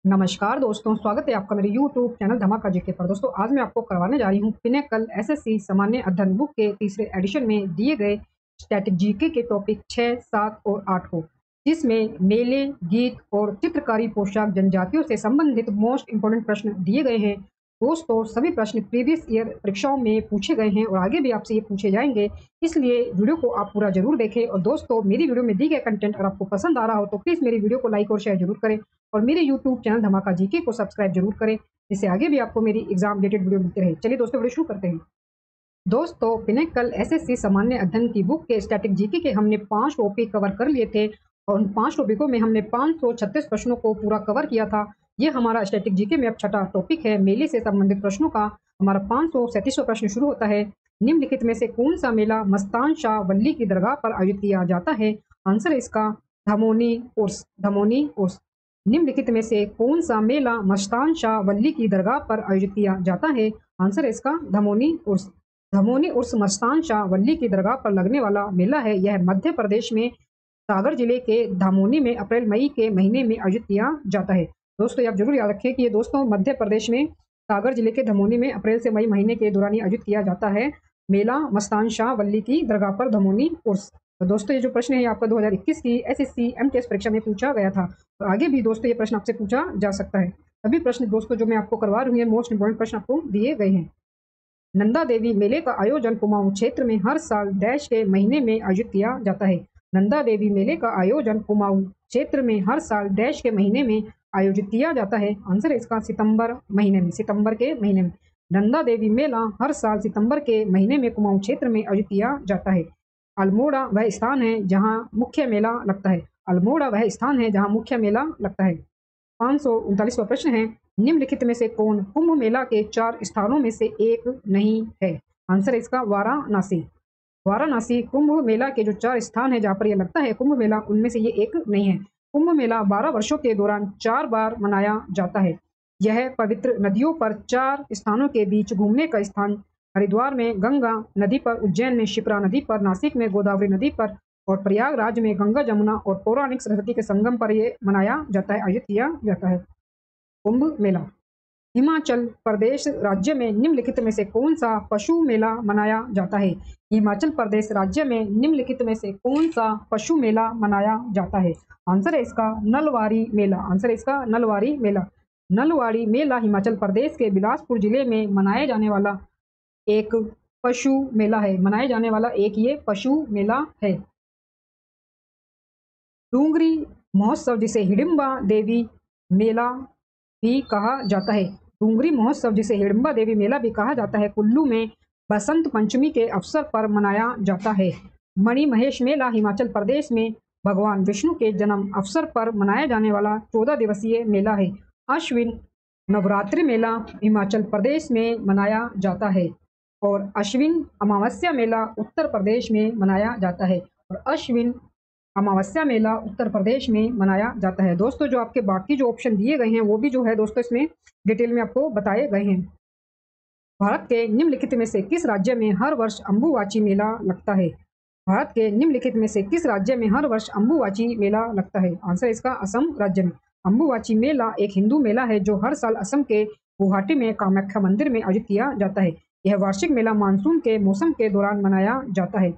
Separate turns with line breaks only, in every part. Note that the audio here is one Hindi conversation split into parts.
नमस्कार दोस्तों, स्वागत है आपका मेरे YouTube चैनल धमाका जीके पर। दोस्तों आज मैं आपको करवाने जा रही हूँ पिनेकल एसएससी सामान्य अध्ययन बुक के तीसरे एडिशन में दिए गए स्टैटिक जीके के टॉपिक 6, 7 और 8 को, जिसमें मेले, गीत और चित्रकारी पोशाक जनजातियों से संबंधित मोस्ट इंपोर्टेंट प्रश्न दिए गए हैं। दोस्तों सभी प्रश्न प्रीवियस ईयर परीक्षाओं में पूछे गए हैं और आगे भी आपसे ये पूछे जाएंगे, इसलिए वीडियो को आप पूरा जरूर देखें। और दोस्तों मेरी वीडियो में दी गए कंटेंट अगर आपको पसंद आ रहा हो तो प्लीज़ मेरी वीडियो को लाइक और शेयर जरूर करें और मेरे YouTube चैनल धमाका जीके को सब्सक्राइब जरूर करें, जिससे आगे भी आपको मेरी एग्जाम रिलेटेड वीडियो मिलती रहे। चलिए दोस्तों वीडियो शुरू करते हैं। दोस्तों पिनेकल एसएससी सामान्य अध्ययन की बुक के स्टैटिक जीके के हमने 5 टॉपिक कवर कर लिए थे और उन 5 टॉपिकों में हमने 536 प्रश्नों को पूरा कवर किया था। ये हमारा स्टैटिक जीके में अब छठा टॉपिक है। मेले से संबंधित प्रश्नों का हमारा 537वां प्रश्न शुरू होता है। निम्नलिखित में से कौन सा मेला मस्तान शाह वली की दरगाह पर आयोजित किया जाता है? आंसर है इसका धमोनी उर्स। धमोनी उर्स। निम्नलिखित में से कौन सा मेला मस्तान शाह वली की दरगाह पर आयोजित किया जाता है? आंसर है इसका धमोनी उर्स। धमोनी उर्स मस्तान शाह वली की दरगाह पर लगने वाला मेला है। यह मध्य प्रदेश में सागर जिले के धामोनी में अप्रैल मई के महीने में आयोजित किया जाता है। दोस्तों ये आप जरूर याद रखिए कि ये दोस्तों मध्य प्रदेश में सागर जिले के धमोनी में अप्रैल से मई महीने के दौरान आयोजित किया जाता है मेला मस्तान शाह वली की दरगाह पर धमोनी उर्स। तो दोस्तों ये जो प्रश्न है आपका 2021 की एसएससी एमटीएस परीक्षा में पूछा गया था और आगे भी दोस्तों ये प्रश्न आपसे पूछा जा सकता है। सभी प्रश्न दोस्तों जो मैं आपको करवा रही हूँ मोस्ट इंपोर्टेंट प्रश्न आपको दिए गए हैं। नंदा देवी मेले का आयोजन कुमाऊं क्षेत्र में हर साल डैश के महीने में आयोजित किया जाता है। नंदा देवी मेले का आयोजन कुमाऊं क्षेत्र में हर साल डैश के महीने में आयोजित किया जाता है। आंसर है इसका सितंबर महीने में। सितंबर के महीने में नंदा देवी मेला हर साल सितंबर के महीने में कुमाऊं क्षेत्र में आयोजित किया जाता है। अल्मोड़ा वह स्थान है जहां मुख्य मेला लगता है। अल्मोड़ा वह स्थान है जहां मुख्य मेला लगता है। 539वां प्रश्न है, निम्नलिखित में से कौन कुंभ मेला के 4 स्थानों में से एक नहीं है? आंसर है इसका वाराणसी। वाराणसी कुंभ मेला के जो 4 स्थान है जहाँ पर यह लगता है कुंभ मेला, उनमें से ये एक नहीं है। कुंभ मेला 12 वर्षों के दौरान 4 बार मनाया जाता है। यह पवित्र नदियों पर 4 स्थानों के बीच घूमने का स्थान हरिद्वार में गंगा नदी पर, उज्जैन में शिप्रा नदी पर, नासिक में गोदावरी नदी पर और प्रयागराज में गंगा जमुना और पौराणिक सरस्वती के संगम पर यह मनाया जाता है, आयोजित किया जाता है कुंभ मेला। हिमाचल प्रदेश राज्य में निम्नलिखित में से कौन सा पशु मेला मनाया जाता है? हिमाचल प्रदेश राज्य में निम्नलिखित में से कौन सा पशु मेला मनाया जाता है? आंसर है इसका नलवारी मेला। आंसर है इसका नलवारी मेला। नलवाड़ी मेला हिमाचल प्रदेश के बिलासपुर जिले में मनाया जाने वाला एक पशु मेला है। मनाया जाने वाला एक ये पशु मेला है। डूंगरी महोत्सव जिसे हिडिंबा देवी मेला भी कहा जाता है। डूंगरी महोत्सव जिसे हिडिंबा देवी मेला भी कहा जाता है कुल्लू में बसंत पंचमी के अवसर पर मनाया जाता है। मणिमहेश मेला हिमाचल प्रदेश में भगवान विष्णु के जन्म अवसर पर मनाया जाने वाला 14 दिवसीय मेला है। अश्विन नवरात्रि मेला हिमाचल प्रदेश में मनाया जाता है और अश्विन अमावस्या मेला उत्तर प्रदेश में मनाया जाता है। और अश्विन अमावस्या मेला उत्तर प्रदेश में मनाया जाता है। दोस्तों जो आपके बाकी जो ऑप्शन दिए गए हैं वो भी जो है दोस्तों इसमें डिटेल में आपको बताए गए हैं। भारत के निम्नलिखित में से किस राज्य में हर वर्ष अम्बुवाची मेला लगता है? भारत के निम्नलिखित में से किस राज्य में हर वर्ष अम्बुवाची मेला लगता है? आंसर इसका असम राज्य में। अम्बुवाची मेला एक हिंदू मेला है जो हर साल असम के गुवाहाटी में कामाख्या मंदिर में आयोजित किया जाता है। यह वार्षिक मेला मानसून के मौसम के दौरान मनाया जाता है।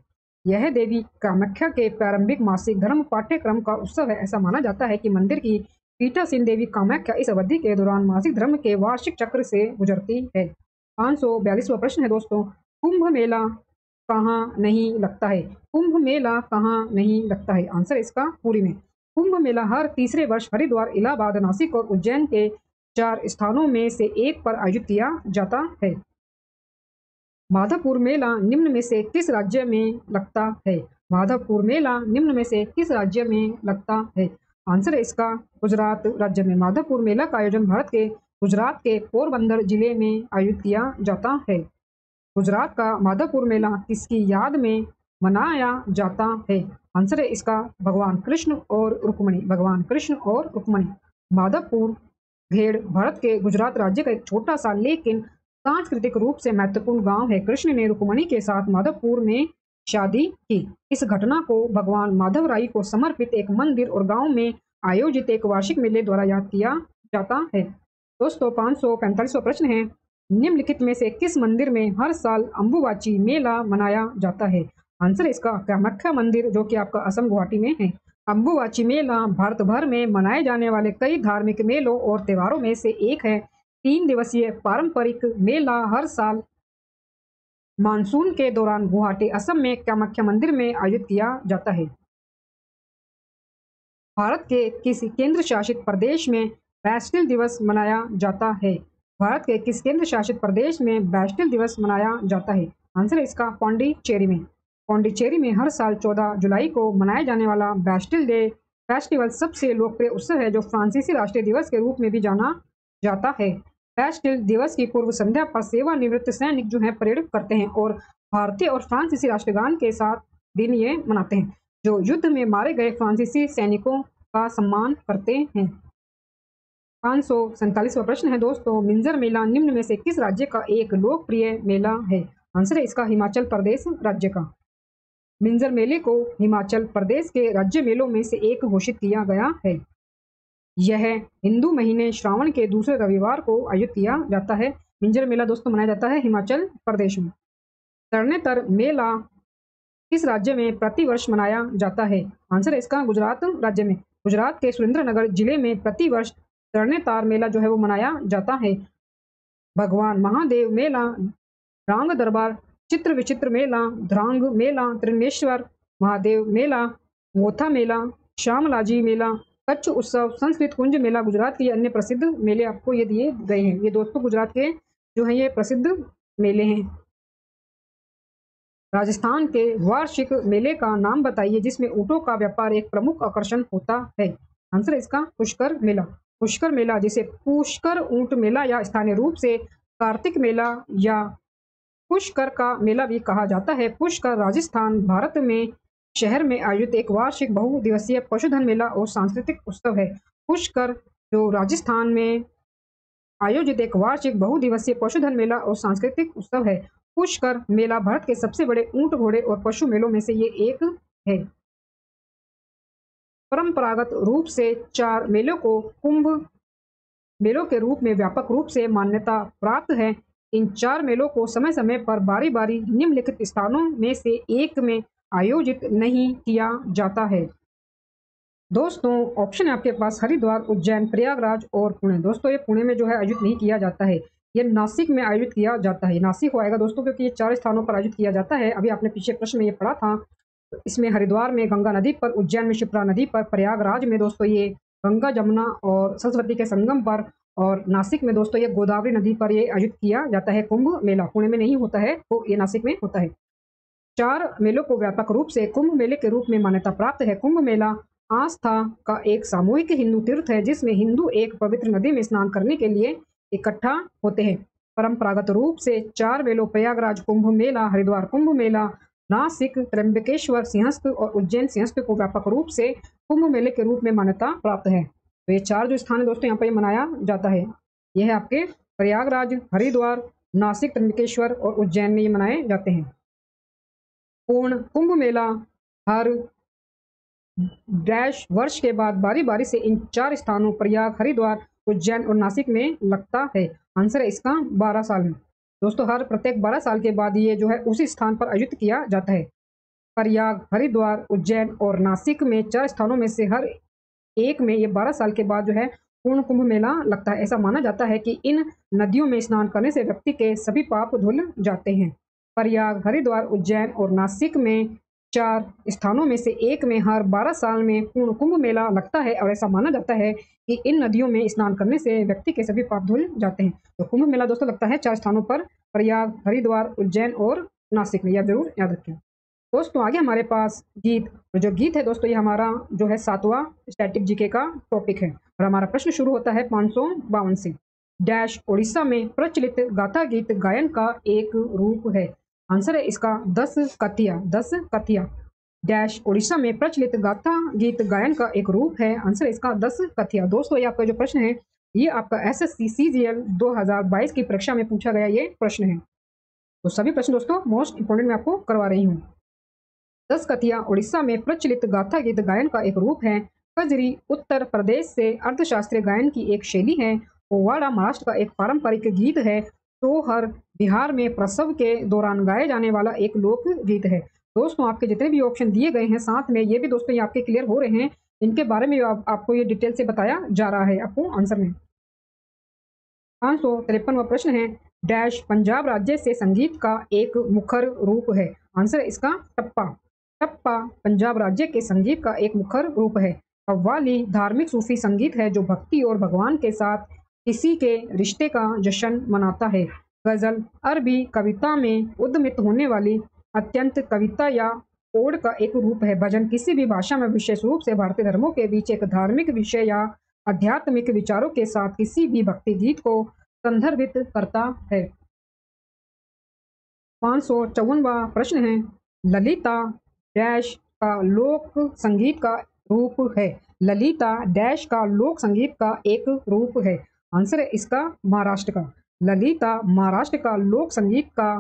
यह देवी कामाख्या के प्रारंभिक मासिक धर्म पाठ्यक्रम का उत्सव है। ऐसा माना जाता है कि मंदिर की पीठासीन देवी कामाख्या इस अवधि के दौरान मासिक धर्म के वार्षिक चक्र से गुजरती है। 542वां प्रश्न है दोस्तों, कुंभ मेला कहाँ नहीं लगता है? कुंभ मेला कहाँ नहीं लगता है? आंसर इसका पुरी में। कुंभ मेला हर तीसरे वर्ष हरिद्वार, इलाहाबाद, नासिक और उज्जैन के 4 स्थानों में से एक पर आयोजित किया जाता है। माधवपुर मेला निम्न में से किस राज्य में लगता है? माधवपुर मेला निम्न में से किस राज्य में लगता है? आंसर है इसका गुजरात राज्य में। माधवपुर मेला का आयोजन भारत के गुजरात के पोरबंदर जिले में आयोजित किया जाता है। गुजरात का माधवपुर मेला किसकी याद में मनाया जाता है? आंसर है इसका भगवान कृष्ण और रुक्मणी। भगवान कृष्ण और रुक्मणी। माधवपुर घेड़ भारत के गुजरात राज्य का एक छोटा सा लेकिन सांस्कृतिक रूप से महत्वपूर्ण गांव है। कृष्ण ने रुक्मणी के साथ माधवपुर में शादी की। इस घटना को भगवान माधवराय को समर्पित एक मंदिर और गांव में आयोजित एक वार्षिक मेले द्वारा याद किया जाता है। दोस्तों 545वां प्रश्न है, निम्नलिखित में से किस मंदिर में हर साल अम्बुबाची मेला मनाया जाता है? आंसर है इसका कामाख्या मंदिर, जो कि आपका असम गुवाहाटी में है। अम्बुबाची मेला भारत भर में मनाए जाने वाले कई धार्मिक मेलों और त्योहारों में से एक है। 3 दिवसीय पारंपरिक मेला हर साल मानसून के दौरान गुवाहाटी असम में कामाख्या मंदिर में आयोजित किया जाता है। भारत के किसी केंद्र शासित प्रदेश में बैस्टिल दिवस मनाया जाता है? भारत के किस केंद्र शासित प्रदेश में बैस्टिल दिवस मनाया जाता है? आंसर है इसका पौंडीचेरी में। पौंडीचेरी में हर साल 14 जुलाई को मनाया जाने वाला बैस्टिल डे फेस्टिवल सबसे लोकप्रिय उत्सव है, जो फ्रांसीसी राष्ट्रीय दिवस के रूप में भी जाना जाता है। बैस्टिल दिवस की पूर्व संध्या पर सेवानिवृत्त सैनिक जो है परेड करते हैं और भारतीय और फ्रांसीसी राष्ट्रगान के साथ दिन ये मनाते हैं, जो युद्ध में मारे गए फ्रांसीसी सैनिकों का सम्मान करते हैं। 547वां प्रश्न है दोस्तों, मिंजर मेला निम्न में से किस राज्य का एक लोकप्रिय मेला है? आंसर है इसका हिमाचल प्रदेश राज्य का। मिंजर मेले को हिमाचल प्रदेश के राज्य मेलों में से एक घोषित किया गया है। यह हिंदू महीने श्रावण के दूसरे रविवार को आयोजित किया जाता है। मिंजर मेला दोस्तों मनाया जाता है हिमाचल प्रदेश में। तरणेतर मेला किस राज्य में प्रतिवर्ष मनाया जाता है? आंसर है इसका गुजरात राज्य में। गुजरात के सुरेंद्रनगर जिले में प्रतिवर्ष तरणेतार मेला जो है वो मनाया जाता है। भगवान महादेव मेला, रांग दरबार, चित्र विचित्र मेला, ध्रांग मेला, त्रिनेश्वर महादेव मेला, मोथा मेला, श्यामलाजी मेला, कच्छ उत्सव, संस्कृत कुंज मेला गुजरात के अन्य प्रसिद्ध मेले आपको ये दिए गए हैं। ये दोस्तों गुजरात के जो है ये प्रसिद्ध मेले हैं। राजस्थान के वार्षिक मेले का नाम बताइए जिसमें ऊँटों का व्यापार एक प्रमुख आकर्षण होता है? आंसर है इसका पुष्कर मेला। पुष्कर मेला, जिसे पुष्कर ऊंट मेला या स्थानीय रूप से कार्तिक मेला या पुष्कर का मेला भी कहा जाता है। पुष्कर राजस्थान भारत में शहर में आयोजित एक वार्षिक बहुदिवसीय पशुधन मेला और सांस्कृतिक उत्सव है। पुष्कर जो राजस्थान में आयोजित एक वार्षिक बहुदिवसीय पशुधन मेला और सांस्कृतिक उत्सव है। पुष्कर मेला भारत के सबसे बड़े ऊंट, घोड़े और पशु मेलों में से ये एक है। परंपरागत रूप से 4 मेलों को कुंभ मेलों के रूप में व्यापक रूप से मान्यता प्राप्त है। इन 4 मेलों को समय समय पर बारी बारी निम्नलिखित स्थानों में से एक में आयोजित नहीं किया जाता है। दोस्तों ऑप्शन है आपके पास हरिद्वार, उज्जैन, प्रयागराज और पुणे। दोस्तों ये पुणे में जो है आयोजित नहीं किया जाता है, ये नासिक में आयोजित किया जाता है। नासिक हो आएगा दोस्तों, क्योंकि ये 4 स्थानों पर आयोजित किया जाता है। अभी आपने पीछे प्रश्न में ये पढ़ा था। तो इसमें हरिद्वार में गंगा नदी पर, उज्जैन में शिप्रा नदी पर, प्रयागराज में दोस्तों ये गंगा जमुना और सरस्वती के संगम पर, और नासिक में दोस्तों ये गोदावरी नदी पर ये आयोजित किया जाता है कुंभ मेला। पुणे में नहीं होता है, तो ये नासिक में होता है। 4 मेलों को व्यापक रूप से कुंभ मेले के रूप में मान्यता प्राप्त है। कुंभ मेला आस्था का एक सामूहिक हिंदू तीर्थ है, जिसमें हिंदू एक पवित्र नदी में स्नान करने के लिए इकट्ठा होते हैं। परंपरागत रूप से 4 मेलों प्रयागराज कुंभ मेला, हरिद्वार कुंभ मेला, नासिक, त्र्यंबकेश्वर सिंहस्थ और उज्जैन सिंहस्थ को व्यापक रूप से कुंभ मेले के रूप में मान्यता प्राप्त है। तो ये 4 जो स्थान है दोस्तों यहाँ पर मनाया जाता है, यह है आपके प्रयागराज, हरिद्वार, नासिक, त्र्यंबकेश्वर और उज्जैन में ये मनाए जाते हैं। पूर्ण कुंभ मेला हर डैश वर्ष के बाद बारी बारी से इन 4 स्थानों प्रयाग, हरिद्वार, उज्जैन और नासिक में लगता है। आंसर है इसका 12 साल में। दोस्तों हर प्रत्येक 12 साल के बाद ये जो है उसी स्थान पर आयोजित किया जाता है। प्रयाग, हरिद्वार, उज्जैन और नासिक में 4 स्थानों में से हर एक में ये 12 साल के बाद जो है पूर्ण कुंभ मेला लगता है। ऐसा माना जाता है कि इन नदियों में स्नान करने से व्यक्ति के सभी पाप धुल जाते हैं। प्रयाग, हरिद्वार, उज्जैन और नासिक में 4 स्थानों में से एक में हर 12 साल में पूर्ण कुंभ मेला लगता है, और ऐसा माना जाता है कि इन नदियों में स्नान करने से व्यक्ति के सभी पाप धुल जाते हैं। तो कुंभ मेला दोस्तों लगता है 4 स्थानों पर, प्रयाग, हरिद्वार, उज्जैन और नासिक में। यह जरूर याद रखें। दोस्तों आगे हमारे पास गीत, और जो गीत है दोस्तों ये हमारा जो है 7वां स्टैटिक जीके का टॉपिक है, और हमारा प्रश्न शुरू होता है 552 से। डैश उड़ीसा में प्रचलित गाथा गीत गायन का एक रूप है। आंसर है इसका 10 कथिया। 10 कथिया डैश उड़ीसा में प्रचलित गाथा गीत गायन का एक रूप है। आंसर है इसका 10 कथिया। दोस्तों ये आपका जो प्रश्न है ये आपका एसएससी सीजीएल 2022 की परीक्षा में पूछा गया ये प्रश्न है। तो सभी प्रश्न दोस्तों मोस्ट इंपोर्टेंट मैं आपको करवा रही हूँ। 10 कथिया उड़ीसा में प्रचलित गाथा गीत गायन का एक रूप है। कजरी उत्तर प्रदेश से अर्थशास्त्रीय गायन की एक शैली है। पोवाड़ा महाराष्ट्र का एक पारंपरिक गीत है। सोहर बिहार में प्रसव के दौरान गाए जाने वाला एक लोक गीत है। दोस्तों, आपके जितने भी ऑप्शन दिए गए हैं, साथ में ये भी दोस्तों ये आपके क्लियर हो रहे हैं, इनके बारे में आपको ये डिटेल से बताया जा रहा है आपको आंसर में। 553वां प्रश्न है, डैश पंजाब राज्य से संगीत का एक मुखर रूप है। आंसर है इसका टप्पा। टप्पा पंजाब राज्य के संगीत का एक मुखर रूप है। कव्वाली धार्मिक सूफी संगीत है जो भक्ति और भगवान के साथ किसी के रिश्ते का जश्न मनाता है। गजल अरबी कविता में उद्यमित होने वाली अत्यंत कविता या ओड का एक रूप है। भजन किसी भी भाषा में विशेष रूप से भारतीय धर्मों के बीच एक धार्मिक विषय या आध्यात्मिक विचारों के साथ किसी भी भक्ति गीत को संदर्भित करता है। 554वां प्रश्न है, ललिता डैश का लोक संगीत का रूप है। ललिता डैश का लोक संगीत का एक रूप है। आंसर है इसका महाराष्ट्र का। ललिता महाराष्ट्र का लोक संगीत का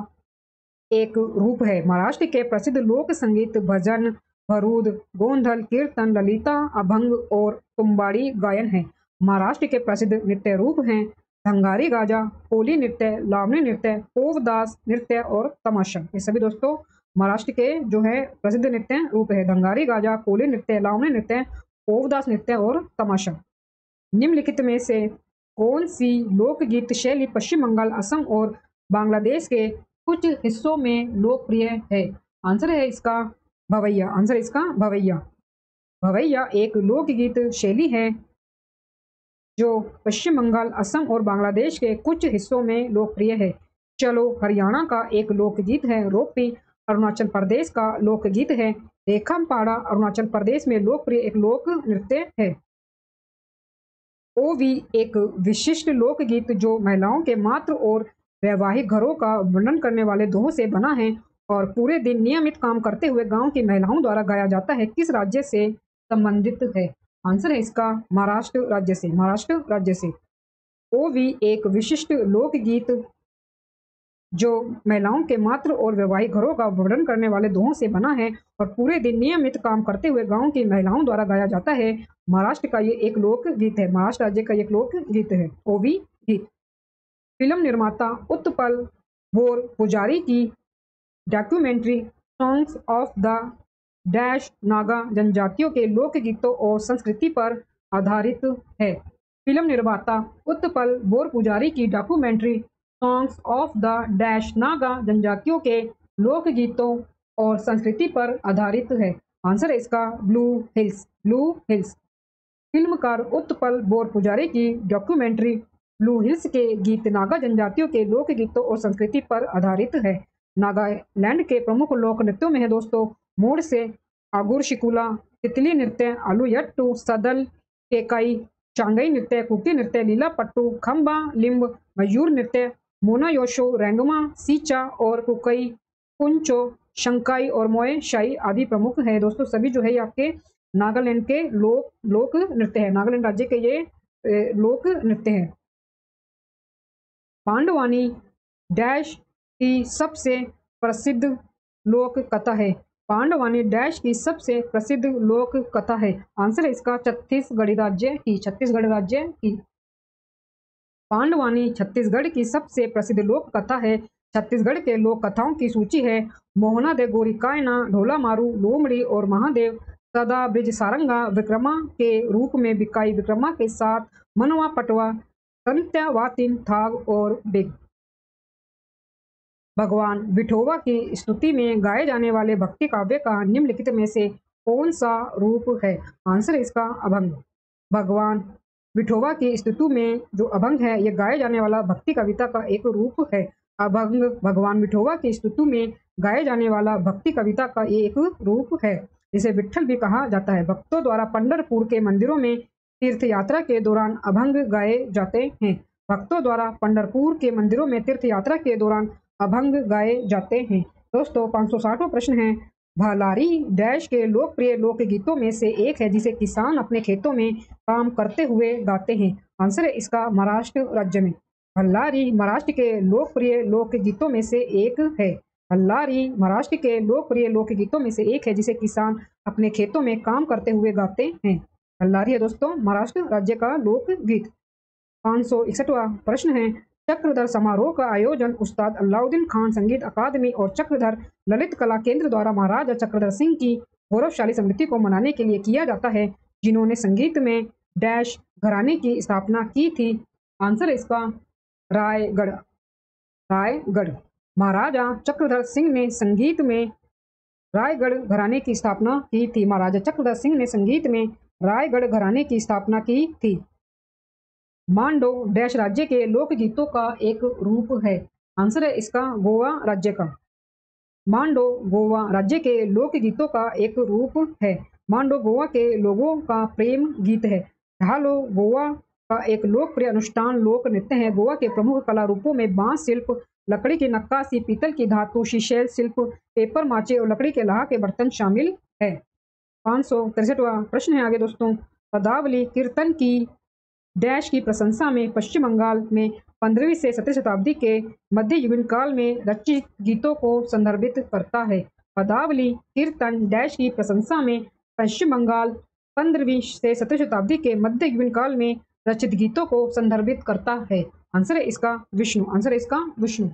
एक रूप है। महाराष्ट्र के प्रसिद्ध लोक संगीत भजन, भरूद, गोंधल, कीर्तन, ललिता, अभंग और तुम्बाड़ी गायन है। महाराष्ट्र के प्रसिद्ध नृत्य रूप हैं धंगारी गाजा, कोली नृत्य, लावणी नृत्य, पोवदास नृत्य और तमाशा। ये सभी दोस्तों महाराष्ट्र के जो है प्रसिद्ध नृत्य रूप है। धंगारी गाजा, कोली नृत्य, लावणी नृत्य, पोवदास नृत्य और तमाशा। निम्नलिखित में से कौन सी लोकगीत शैली पश्चिम बंगाल, असम और बांग्लादेश के कुछ हिस्सों में लोकप्रिय है। आंसर है इसका भवैया। आंसर इसका भवैया। भवैया एक लोकगीत शैली है जो पश्चिम बंगाल, असम और बांग्लादेश के कुछ हिस्सों में लोकप्रिय है। चलो हरियाणा का एक लोकगीत है। रोपी अरुणाचल प्रदेश का लोकगीत है। रेखमपाड़ा अरुणाचल प्रदेश में लोकप्रिय एक लोक नृत्य है। ओवी एक विशिष्ट लोकगीत जो महिलाओं के मातृ और वैवाहिक घरों का वर्णन करने वाले दोहों से बना है और पूरे दिन नियमित काम करते हुए गांव की महिलाओं द्वारा गाया जाता है। किस राज्य से संबंधित है? आंसर है इसका महाराष्ट्र राज्य से। महाराष्ट्र राज्य से। ओवी एक विशिष्ट लोकगीत जो महिलाओं के मातृ और वैवाहिक घरों का वर्णन करने वाले दोहों से बना है और पूरे दिन नियमित काम करते हुए गांव की महिलाओं द्वारा गाया जाता है। महाराष्ट्र का ये एक लोकगीत है। महाराष्ट्र राज्य का एक लोकगीत है ओवी गीत। फिल्म निर्माता उत्पल बोर पुजारी की documentary songs of the dash Naga जनजातियों के लोकगीतों और संस्कृति पर आधारित है। फिल्म निर्माता उत्पल बोर पुजारी की documentary songs of the dash Naga जनजातियों के लोकगीतों और संस्कृति पर आधारित है। आंसर है इसका ब्लू हिल्स। Blue hills. फिल्मकार उत्पल बोर पुजारी की डॉक्यूमेंट्री ब्लू हिल्स के गीत नागा जनजातियों के लोकगीतों और संस्कृति पर आधारित है। नागालैंड के प्रमुख लोक नृत्यों में है दोस्तों मोड़ से, आगुर शिकुला, तितली नृत्य, आलूयट्टू, सदल, केकाई, चांगई नृत्य, कुकी नृत्य, लीला पट्टू, खम्बा लिम्ब, मयूर नृत्य, मोनायोशो, रेंगमा, सीचा और कुकई, कुंचो, शंकाई और मोए शाही आदि प्रमुख है। दोस्तों सभी जो है ये आपके नागालैंड के लोक नृत्य है। नागालैंड राज्य के ये लोक नृत्य है। पांडवानी डैश की सबसे प्रसिद्ध लोक कथा है। पांडवानी डैश की सबसे प्रसिद्ध लोक कथा है। आंसर है इसका छत्तीसगढ़ राज्य की। छत्तीसगढ़ राज्य की। पांडवानी छत्तीसगढ़ की सबसे प्रसिद्ध लोक कथा है। छत्तीसगढ़ के लोक कथाओं की सूची है मोहना दे गोरी कायना, ढोला मारू, लोमड़ी और महादेव, सदा ब्रिज सारंगा, विक्रमा के रूप में बिकाई विक्रमा के साथ, मनवा पटवा, संत्यावातिन, थाग और बिग। भगवान विठोबा की स्तुति में गाए जाने वाले भक्ति काव्य का निम्नलिखित में से कौन सा रूप है? आंसर है इसका अभंग। भगवान विठोबा की स्तुति में जो अभंग है यह गाए जाने वाला भक्ति कविता का एक रूप है। अभंग भगवान विठोबा की स्तुति में गाए जाने वाला भक्ति कविता का ये एक रूप है। इसे विट्ठल भी कहा जाता है। भक्तों द्वारा पंढरपुर के मंदिरों में तीर्थ यात्रा के दौरान अभंग गाए जाते हैं। भक्तों द्वारा पंढरपुर के मंदिरों में तीर्थ यात्रा के दौरान अभंग गाए जाते हैं। दोस्तों 560वां प्रश्न है भालारी डैश के लोकप्रिय लोकगीतों में से एक है जिसे किसान अपने खेतों में काम करते हुए गाते हैं। आंसर है इसका महाराष्ट्र राज्य में। भल्लारी महाराष्ट्र के लोकप्रिय लोकगीतों में से एक है। भल्लारी महाराष्ट्र के लोकप्रिय लोकगीतों में से एक है जिसे किसान अपने खेतों में काम करते हुए गाते हैं। कल्लारी है दोस्तों महाराष्ट्र राज्य का लोकगीत। 561वां प्रश्न है, चक्रधर समारोह का आयोजन उस्ताद अलाउद्दीन खान संगीत अकादमी और चक्रधर ललित कला केंद्र द्वारा महाराजा चक्रधर सिंह की गौरवशाली स्मृति को मनाने के लिए किया जाता है, जिन्होंने संगीत में डैश घराने की स्थापना की थी। आंसर है इसका रायगढ़। रायगढ़। महाराजा चक्रधर सिंह ने संगीत में रायगढ़ घराने की स्थापना की थी। महाराजा चक्रधर सिंह ने संगीत में रायगढ़ घराने की स्थापना की थी। मांडो डैश राज्य के लोकगीतों का एक रूप है। आंसर है इसका गोवा राज्य का। मांडो गोवा राज्य के लोकगीतों का एक रूप है। मांडो गोवा के लोगों का प्रेम गीत है। ढालो गोवा का एक लोकप्रिय अनुष्ठान लोक नृत्य है। गोवा के प्रमुख कला रूपों में बांस शिल्प, लकड़ी की नक्काशी, पीतल की धातु, शीशेल शिल्प, पेपर माचे और लकड़ी के लाह के बर्तन शामिल है। 563वां प्रश्न है आगे दोस्तों, पदावली कीर्तन की डैश की प्रशंसा में पश्चिम बंगाल में 15वीं से 17वीं शताब्दी के मध्य युगीन काल में रचित गीतों को संदर्भित करता है। पदावली कीर्तन डैश की प्रशंसा में पश्चिम बंगाल 15वीं से 17वीं शताब्दी के मध्य युगीन काल में रचित गीतों को संदर्भित करता है। आंसर है इसका विष्णु। आंसर है इसका विष्णु।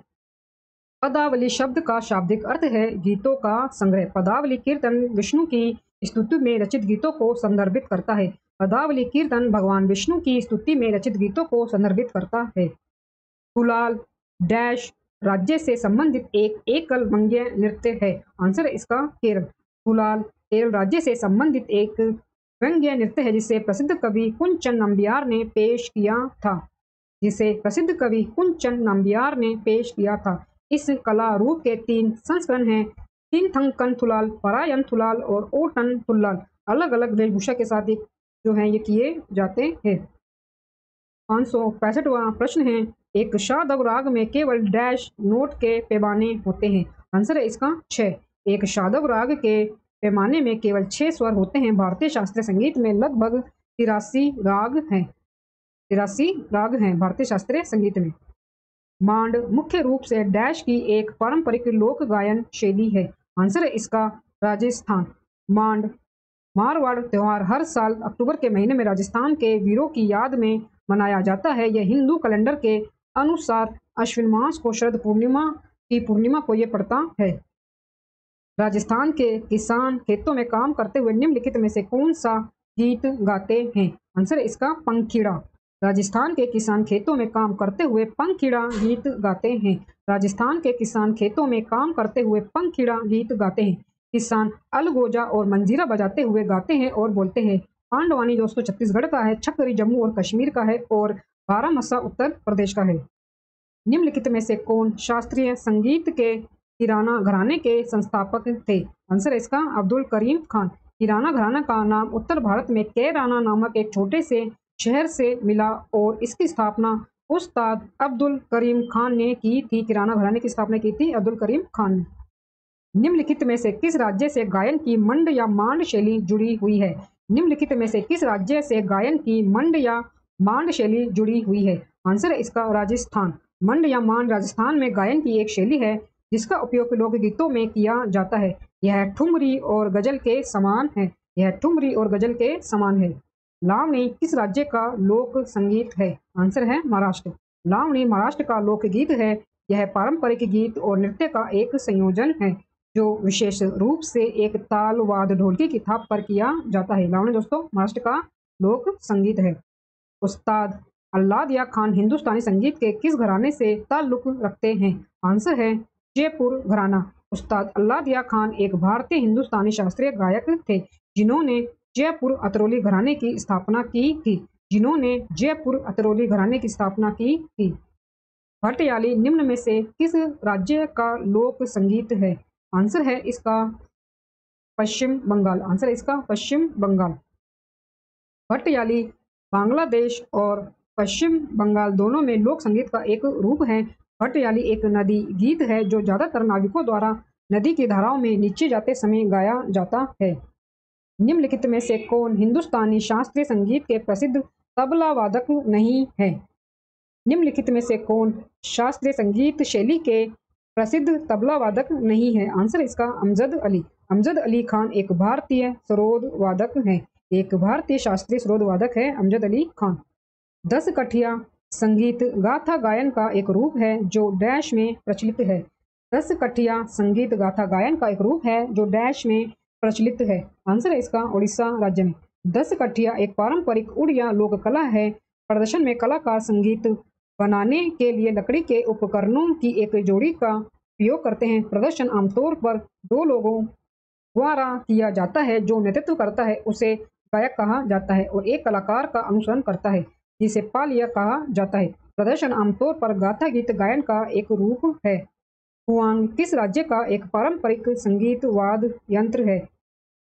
पदावली शब्द का शाब्दिक अर्थ है गीतों का संग्रह। पदावली कीर्तन विष्णु की स्तुति में रचित गीतों को संदर्भित करता है। पदावली कीर्तन भगवान विष्णु की स्तुति में रचित गीतों को संदर्भित करता है। तुलाल डैश राज्य से संबंधित एक एकल वंग्य नृत्य है। आंसर है इसका केरल। तुलाल केरल राज्य से संबंधित एक व्यंग्य नृत्य है जिसे प्रसिद्ध कवि कुंचन नंबियार ने पेश किया था। जिसे प्रसिद्ध कवि कुंचन नंबियार ने पेश किया था। इस कला रूप के 3 संस्करण हैं, थिनथंकन थुलाल, परायन थुलाल और ओटन थुलाल। अलग अलग वेशभूषा के साथ जो है ये किए जाते हैं। 565वां प्रश्न है, एक शादव राग में केवल डैश नोट के पैमाने होते हैं। आंसर है इसका 6। एक शादव राग के पैमाने में केवल 6 स्वर होते हैं। भारतीय शास्त्रीय संगीत में लगभग 83 राग हैं। 83 राग हैं भारतीय शास्त्रीय संगीत में। मांड मुख्य रूप से डैश की एक पारंपरिक लोक गायन शैली है। आंसर है इसका राजस्थान। मांड मारवाड़ त्योहार हर साल अक्टूबर के महीने में राजस्थान के वीरों की याद में मनाया जाता है। यह हिंदू कैलेंडर के अनुसार अश्विन मास को शरद पूर्णिमा की पूर्णिमा को यह पड़ता है। राजस्थान के किसान खेतों में काम करते हुए निम्नलिखित में से कौन सा गीत गाते हैं। आंसर है इसका पंखीड़ा। राजस्थान के किसान खेतों में काम करते हुए पंखीड़ा गीत गाते हैं। राजस्थान के किसान खेतों में काम करते हुए पंखीड़ा गीत गाते हैं। किसान अलगोजा और मंजीरा बजाते हुए गाते हैं और बोलते हैं। पांडवानी दोस्तों छत्तीसगढ़ का है, छकरी जम्मू और कश्मीर का है और बारामसा उत्तर प्रदेश का है। निम्नलिखित में से कौन शास्त्रीय संगीत के किराना घराने के संस्थापक थे। आंसर है इसका अब्दुल करीम खान। किराना घराना का नाम उत्तर भारत में कैराना नामक एक छोटे से शहर से मिला और इसकी स्थापना उस्ताद अब्दुल करीम खान ने की थी। किराना घराने की स्थापना की थी अब्दुल करीम खान ने। निम्नलिखित में से किस राज्य से गायन की मंड या मांड शैली जुड़ी हुई है। निम्नलिखित में से किस राज्य से गायन की मंड या मांड शैली जुड़ी हुई है। आंसर है इसका राजस्थान। मंड या मांड राजस्थान में गायन की एक शैली है जिसका उपयोग लोकगीतों में किया जाता है। यह ठुमरी और गजल के समान है। यह ठुमरी और गजल के समान है। लावणी किस राज्य का लोक संगीत है। आंसर है महाराष्ट्र। लावणी महाराष्ट्र का लोकगीत है। यह पारंपरिक गीत और नृत्य का एक संयोजन है जो विशेष रूप से एक ताल वाद ढोलकी की थाप पर किया जाता है। लावणी दोस्तों महाराष्ट्र का लोक संगीत है। उस्ताद अल्लादिया खान हिंदुस्तानी संगीत के किस घराने से ताल्लुक रखते हैं। आंसर है जयपुर घराना। उस्ताद अल्लादिया खान एक भारतीय हिंदुस्तानी शास्त्रीय गायक थे जिन्होंने जयपुर अतरौली घराने की स्थापना की थी। जिन्होंने जयपुर अतरौली घराने की स्थापना की थी। भट्टयाली निम्न में से किस राज्य का लोक संगीत है। आंसर है इसका पश्चिम बंगाल। आंसर है इसका पश्चिम बंगाल। भट्टयाली बांग्लादेश और पश्चिम बंगाल दोनों में लोक संगीत का एक रूप है। भट्टयाली एक नदी गीत है जो ज्यादातर नाविकों द्वारा नदी की धाराओं में नीचे जाते समय गाया जाता है। निम्नलिखित में से कौन हिंदुस्तानी शास्त्रीय संगीत के प्रसिद्ध तबला वादक नहीं है। निम्नलिखित में से कौन शास्त्रीय संगीत शैली के प्रसिद्ध तबला वादक नहीं है। आंसर इसका अमजद अली। अमजद अली खान एक भारतीय सरोद वादक हैं। एक भारतीय शास्त्रीय स्रोत वादक है अमजद अली खान। 10 कठिया संगीत गाथा गायन का एक रूप है जो डैश में प्रचलित है। 10 कठिया संगीत गाथा गायन का एक रूप है जो डैश में प्रचलित है। आंसर है इसका उड़ीसा राज्य में। 10 कठिया एक पारंपरिक उड़िया लोक कला है। प्रदर्शन में कलाकार संगीत बनाने के लिए लकड़ी के उपकरणों की एक जोड़ी का उपयोग करते हैं। प्रदर्शन आमतौर पर 2 लोगों द्वारा किया जाता है। जो नेतृत्व करता है उसे गायक कहा जाता है और एक कलाकार का अनुसरण करता है जिसे पालिया कहा जाता है। प्रदर्शन आमतौर पर गाथा गीत गायन का एक रूप है। हुआंग किस राज्य का एक पारंपरिक संगीत वाद्य यंत्र है?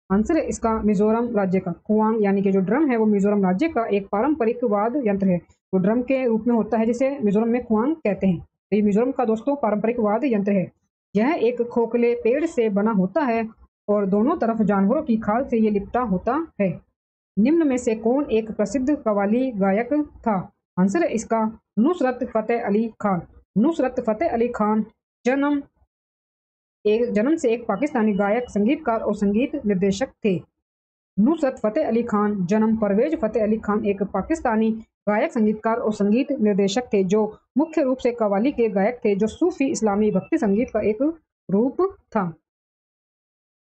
आंसर है इसका मिजोरम राज्य का। हुआंग यानी कि जो ड्रम है वो मिजोरम राज्य का एक पारंपरिक वाद्य यंत्र है। वो ड्रम के रूप में होता है जिसे मिजोरम में हुआंग कहते हैं। तो ये मिजोरम का दोस्तों पारंपरिक वाद्य यंत्र है। यह एक खोखले पेड़ से बना होता है और दोनों तरफ जानवरों की खाल से ये लिपटा होता है। निम्न में से कौन एक प्रसिद्ध कव्वाली गायक था? आंसर है इसका नुसरत फतेह अली खान। नुसरत फतेह अली खान जन्म से एक पाकिस्तानी गायक, संगीतकार और संगीत निर्देशक थे। नुसरत फतेह अली खान जन्म परवेज फतेह अली खान एक पाकिस्तानी गायक, संगीतकार और संगीत निर्देशक थे जो मुख्य रूप से कव्वाली के गायक थे जो सूफी इस्लामी भक्ति संगीत का एक रूप था।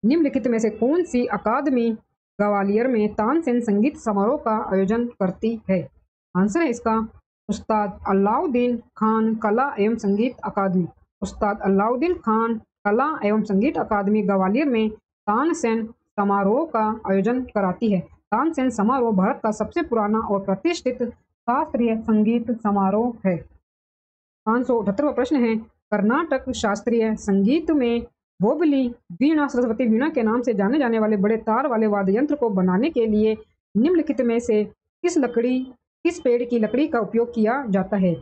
निम्नलिखित में से कौन सी अकादमी ग्वालियर में तानसेन संगीत समारोह का आयोजन करती है? आंसर है इसका उस्ताद अलाउद्दीन खान कला एवं संगीत अकादमी। उस्ताद अलाउद्दीन खान कला एवं संगीत अकादमी ग्वालियर में तानसेन समारोह का आयोजन कराती है। तानसेन समारोह भारत का सबसे पुराना और प्रतिष्ठित शास्त्रीय संगीत समारोह है। 578वां प्रश्न है, कर्नाटक शास्त्रीय संगीत में वोबली वीणा सरस्वती वीणा के नाम से जाने जाने वाले बड़े तार वाले वाद्य यंत्र को बनाने के लिए निम्नलिखित में से किस पेड़ की लकड़ी का उपयोग किया जाता है?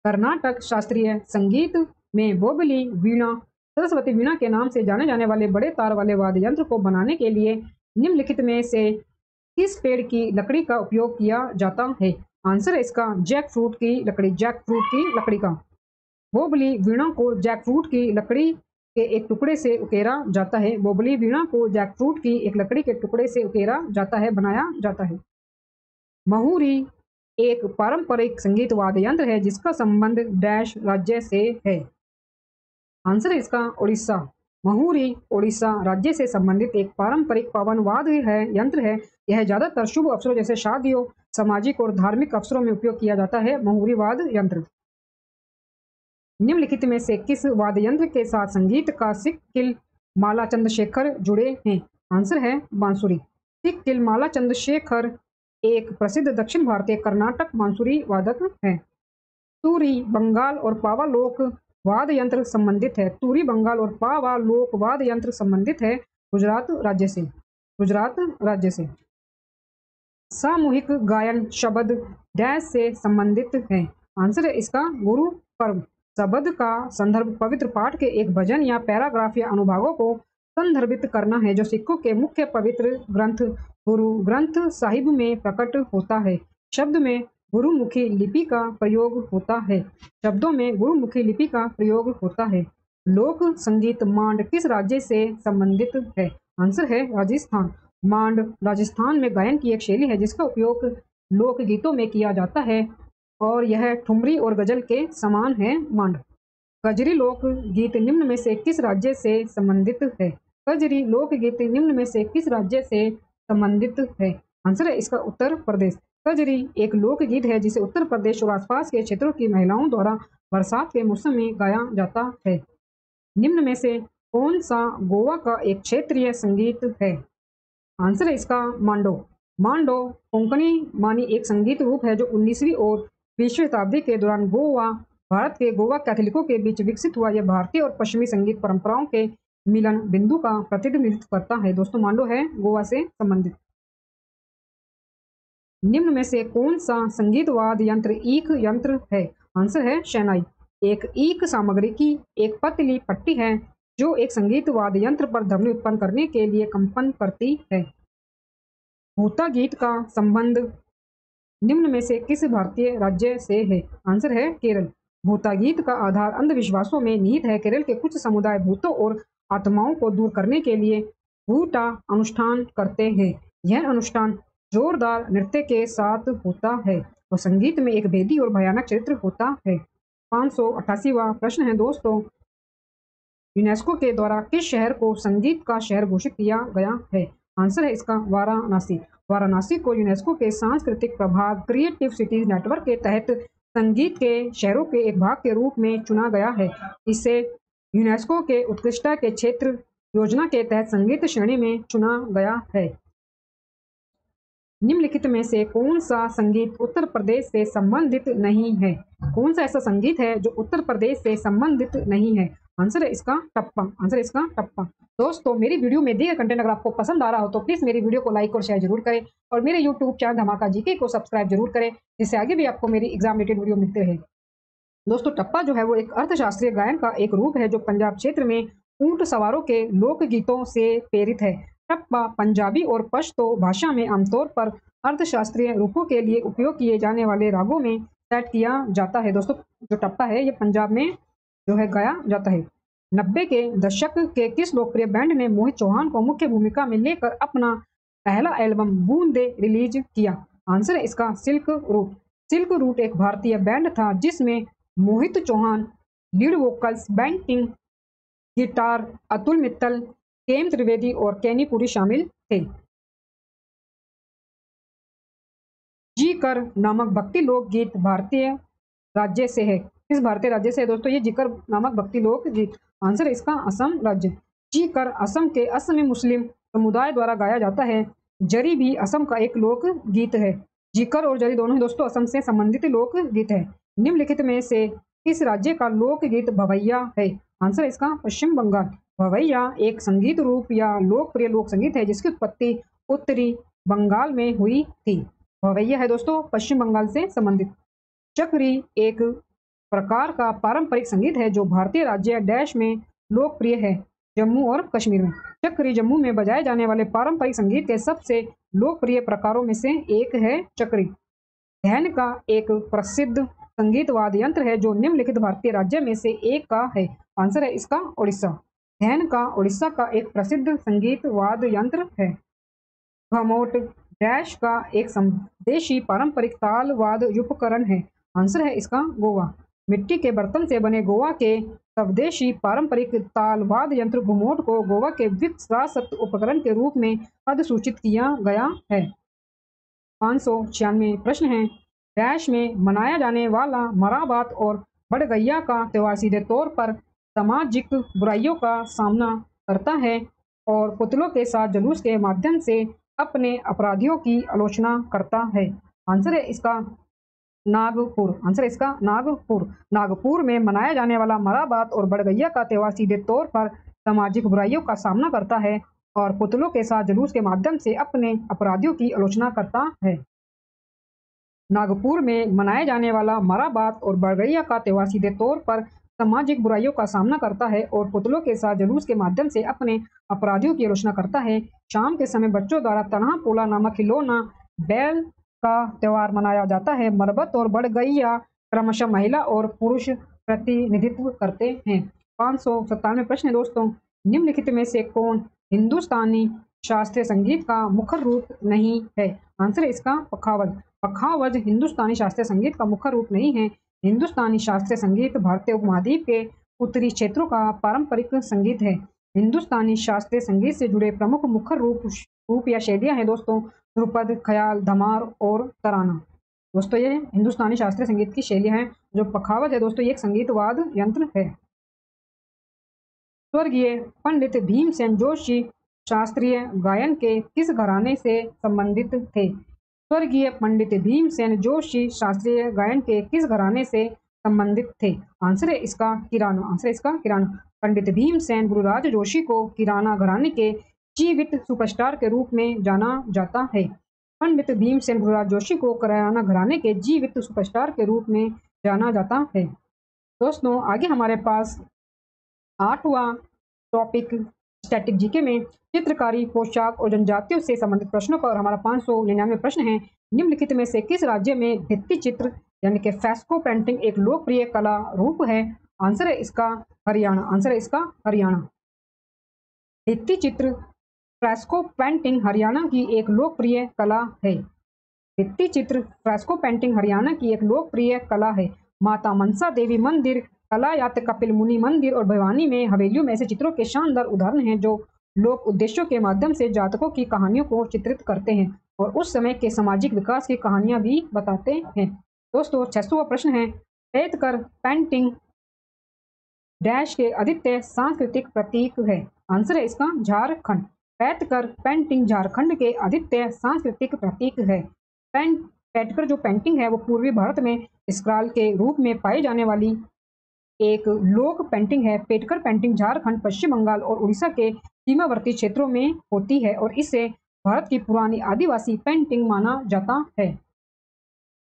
कर्नाटक शास्त्रीय संगीत में वोबली वीणा सरस्वती वीणा के नाम से जाने जाने वाले बड़े तार वाले वाद्य यंत्र को बनाने के लिए निम्नलिखित में से किस पेड़ की लकड़ी का उपयोग किया जाता है? आंसर है इसका जैकफ्रूट की लकड़ी। जैकफ्रूट की लकड़ी का। वोबली वीणा को जैकफ्रूट की लकड़ी के एक टुकड़े से उकेरा जाता है। वोबली वीणा को जैकफ्रूट की एक लकड़ी के टुकड़े से उकेरा जाता है, बनाया जाता है। महुरी एक पारंपरिक संगीत वाद्य यंत्र है जिसका संबंध डैश राज्य से है। आंसर है इसका उड़ीसा। महुरी उड़ीसा राज्य से संबंधित एक पारंपरिक पवन वाद्य यंत्र है। यह ज्यादातर शुभ अवसरों जैसे शादियों, सामाजिक और धार्मिक अवसरों में उपयोग किया जाता है। महुरी वाद्य यंत्र। निम्नलिखित में से किस वाद्य यंत्र के साथ संगीतकार सिक्किल माला चंद्रशेखर जुड़े हैं? आंसर है बांसुरी। सिक्किल माला चंद्रशेखर एक प्रसिद्ध दक्षिण भारतीय कर्नाटक बांसुरी वादक है। तूरी बंगाल और पावा लोक वाद्य यंत्र संबंधित है। तूरी बंगाल और पावा लोक वाद्य यंत्र संबंधित है गुजरात राज्य से। गुजरात राज्य से। सामूहिक गायन शब्द डैश से संबंधित है। आंसर है इसका गुरु पर्व। शब्द का संदर्भ पवित्र पाठ के एक भजन या पैराग्राफ या अनुभागों को संदर्भित करना है जो सिखों के मुख्य पवित्र ग्रंथ गुरु ग्रंथ साहिब में प्रकट होता है। शब्द में गुरुमुखी लिपि का प्रयोग होता है। शब्दों में गुरुमुखी लिपि का प्रयोग होता है। लोक संगीत मांड किस राज्य से संबंधित है? आंसर है राजस्थान। मांड राजस्थान में गायन की एक शैली है जिसका उपयोग लोकगीतों में किया जाता है और यह ठुमरी और गजल के समान है। मांड। कजरी लोक गीत निम्न में से किस राज्य से संबंधित है? कजरी लोक गीत निम्न में से किस राज्य से संबंधित है? आंसर है इसका उत्तर प्रदेश। कजरी एक लोक गीत है जिसे उत्तर प्रदेश और आसपास के क्षेत्रों की महिलाओं द्वारा बरसात के मौसम में गाया जाता है। निम्न में से कौन सा गोवा का एक क्षेत्रीय संगीत है? आंसर है इसका मांडो। मांडो कोंकणी मानी एक संगीत रूप है जो 19वीं और 20वीं शताब्दी के दौरान भारत के गोवा कैथोलिकों के बीच विकसित हुआ। यह भारतीय और पश्चिमी संगीत परंपराओं के मिलन बिंदु का प्रतिनिधित्व करता है। दोस्तों मांडो है गोवा से संबंधित। निम्न में से कौन सा संगीत वाद्य यंत्र ईक यंत्र है? आंसर है शहनाई। एक ईक सामग्री की एक पतली पट्टी है जो एक संगीत वाद्य यंत्र पर ध्वनि उत्पन्न करने के लिए कंपन करती है। भूता गीत का संबंध निम्न में से किस भारतीय राज्य से है? आंसर है केरल। भूता गीत का आधार अंधविश्वासों में निहित है। केरल के कुछ समुदाय भूतों और आत्माओं को दूर करने के लिए भूटा अनुष्ठान करते हैं। यह अनुष्ठान जोरदार नृत्य के साथ होता है और संगीत में एक भेदी और भयानक चरित्र होता है। 588वां प्रश्न है दोस्तों, यूनेस्को के द्वारा किस शहर को संगीत का शहर घोषित किया गया है? आंसर है इसका वाराणसी। वाराणसी को यूनेस्को के सांस्कृतिक प्रभाग क्रिएटिव सिटीज नेटवर्क के तहत संगीत के शहरों के एक भाग के रूप में चुना गया है। इसे यूनेस्को के उत्कृष्टता के क्षेत्र योजना के तहत संगीत श्रेणी में चुना गया है। निम्नलिखित में से कौन सा संगीत उत्तर प्रदेश से संबंधित नहीं है? कौन सा ऐसा संगीत है जो उत्तर प्रदेश से संबंधित नहीं है? आंसर है इसका टप्पा। आंसर है इसका टप्पा। दोस्तों, मेरी वीडियो में दिए गए कंटेंट अगर आपको पसंद आ रहा हो तो प्लीज मेरी वीडियो को लाइक और शेयर जरूर करें और मेरे यूट्यूब चैनल धमाका जीके को सब्सक्राइब जरूर करें, जिससे आगे भी आपको मेरी एग्जाम रिलेटेड वीडियो मिलते रहे। दोस्तों, टप्पा जो है वो एक अर्थशास्त्रीय गायन का एक रूप है जो पंजाब क्षेत्र में ऊंट सवारों के लोकगीतों से प्रेरित है। टप्पा पंजाबी और पश्तो भाषा में आमतौर पर अर्थशास्त्रीय रूपों के लिए उपयोग किए जाने वाले रागों में सेट किया जाता है। दोस्तों, जो टप्पा है ये पंजाब में जो है गाया जाता है। 90 के दशक के किस लोकप्रिय बैंड ने मोहित चौहान को मुख्य भूमिका में लेकर अपना पहला एल्बम बूंदे रिलीज किया? आंसर है इसका सिल्क रूट। सिल्क रूट एक भारतीय बैंड था जिसमें Mohit Chauhan lead vocals, backing guitar Atul Mittal, Kem Trivedi और केनी पुरी शामिल थे। जी कर नामक भक्ति लोकगीत भारतीय राज्य से है? किस भारतीय राज्य से है दोस्तों ये जिकर नामक भक्ति लोकगीत? आंसर है इसका असम राज्य। जी कर असम के असमी मुस्लिम समुदाय द्वारा गाया जाता है। जरी भी असम का एक लोक गीत है। जीकर और जरी दोनों ही दोस्तों असम से संबंधित लोक गीत है। निम्नलिखित में से किस राज्य का लोकगीत भवैया है? आंसर है इसका पश्चिम बंगाल। भवैया एक संगीत रूप या लोकप्रिय लोक संगीत है जिसकी उत्पत्ति उत्तरी बंगाल में हुई थी। भवैया है दोस्तों पश्चिम बंगाल से संबंधित। चक्री एक प्रकार का पारंपरिक संगीत है जो भारतीय राज्य डैश में लोकप्रिय है, जम्मू और कश्मीर में। चक्री जम्मू में बजाए जाने वाले पारंपरिक संगीत के सबसे लोकप्रिय प्रकारों में से एक है चक्री। धैन का एक प्रसिद्ध संगीत वाद्य यंत्र है जो निम्नलिखित भारतीय राज्य में से एक का है? आंसर है इसका उड़ीसा। धैन का उड़ीसा का एक प्रसिद्ध संगीत वाद्य यंत्र है। घमोट डैश का एक स्वदेशी पारंपरिक ताल वाद्य उपकरण है। आंसर है इसका गोवा। मिट्टी के बर्तन से बने गोवा के स्वदेशी पारंपरिक ताल वाद्य यंत्र घुमोट को गोवा के विरासत उपकरण के रूप में अधिसूचित किया गया है। 596 प्रश्न है, डैश में मनाया जाने वाला मराबात और बड़गैया का त्यौहार सीधे तौर पर सामाजिक बुराइयों का सामना करता है और पुतलों के साथ जुलूस के माध्यम से अपने अपराधियों की आलोचना करता है? आंसर है इसका नागपुर। आंसर है इसका नागपुर। नागपुर में मनाया जाने वाला मराबात और बड़गैया का त्यौहार सीधे तौर पर सामाजिक बुराइयों का सामना करता है और पुतलों के साथ जुलूस के माध्यम से अपने अपराधियों की आलोचना करता है। नागपुर में मनाया जाने वाला मराबात और बड़गैया का त्यौहार सीधे तौर पर सामाजिक बुराइयों का सामना करता है और पुतलों के साथ जुलूस के माध्यम से अपने अपराधियों की आलोचना करता है। शाम के समय बच्चों द्वारा तन्हा पोला नामक खिलौना बैल का त्यौहार मनाया जाता है। मरबत और बड़गैया क्रमशः महिला और पुरुष प्रतिनिधित्व करते हैं। 597 प्रश्न है दोस्तों, निम्नलिखित में से कौन हिंदुस्तानी शास्त्रीय संगीत का मुखर रूप नहीं है? आंसर है इसका पखावज। पखावज हिंदुस्तानी शास्त्रीय संगीत का मुख्य रूप नहीं है। हिंदुस्तानी शास्त्रीय संगीत भारतीय उपमहाद्वीप के उत्तरी क्षेत्रों का पारंपरिक संगीत है। हिंदुस्तानी शास्त्रीय संगीत से जुड़े प्रमुख मुख्य रूप या शैलियां हैं दोस्तों ध्रुपद, ख्याल, धमार और तराना। दोस्तों ये हिंदुस्तानी शास्त्रीय संगीत की शैलियां हैं। जो पखावज है दोस्तों ये एक संगीत वाद्य यंत्र है। स्वर्गीय पंडित भीमसेन जोशी शास्त्रीय गायन के किस घराने से संबंधित थे? स्वर्गीय पंडित भीमसेन जोशी शास्त्रीय गायन के किस घराने से संबंधित थे? आंसर है इसका किराना। आंसर है इसका किराना। पंडित भीमसेन गुरुराज जोशी को किराना घराने के जीवित सुपरस्टार के रूप में जाना जाता है। पंडित भीमसेन गुरुराज जोशी को किराना घराने के जीवित सुपरस्टार के रूप में जाना जाता है। दोस्तों आगे हमारे पास 8वां टॉपिक स्टैटिक जीके में चित्रकारी, पोशाक और जनजातियों से संबंधित प्रश्नों पर हमारा 599 प्रश्न है। निम्नलिखित में से किस राज्य में भित्ति चित्र यानी कि फेस्को पेंटिंग एक लोकप्रिय कला रूप है? आंसर है इसका हरियाणा। आंसर है इसका हरियाणा। भित्ति चित्र फ्रेस्को पेंटिंग हरियाणा की एक लोकप्रिय कला है। भित्ति चित्र फ्रेस्को पेंटिंग हरियाणा की एक लोकप्रिय कला है। माता मनसा देवी मंदिर, कलायात कपिल मुनि मंदिर और भिवानी में हवेलियों में ऐसे चित्रों के शानदार उदाहरण हैं जो लोक उद्देश्यों के माध्यम से जातकों की कहानियों को चित्रित करते हैं और उस समय के सामाजिक विकास की कहानियां भी बताते हैं। दोस्तों 600वां प्रश्न है, पेंटकर पेंटिंग डैश के आदित्य सांस्कृतिक प्रतीक है। आंसर है इसका झारखंड। पेंटकर पेंटिंग झारखंड के आदित्य सांस्कृतिक प्रतीक है। पेंटकर जो पेंटिंग है वो पूर्वी भारत में स्क्रॉल के रूप में पाई जाने वाली एक लोक पेंटिंग है। पेंटकर पेंटिंग झारखंड, पश्चिम बंगाल और उड़ीसा के सीमावर्ती क्षेत्रों में होती है और इसे भारत की पुरानी आदिवासी पेंटिंग माना जाता है।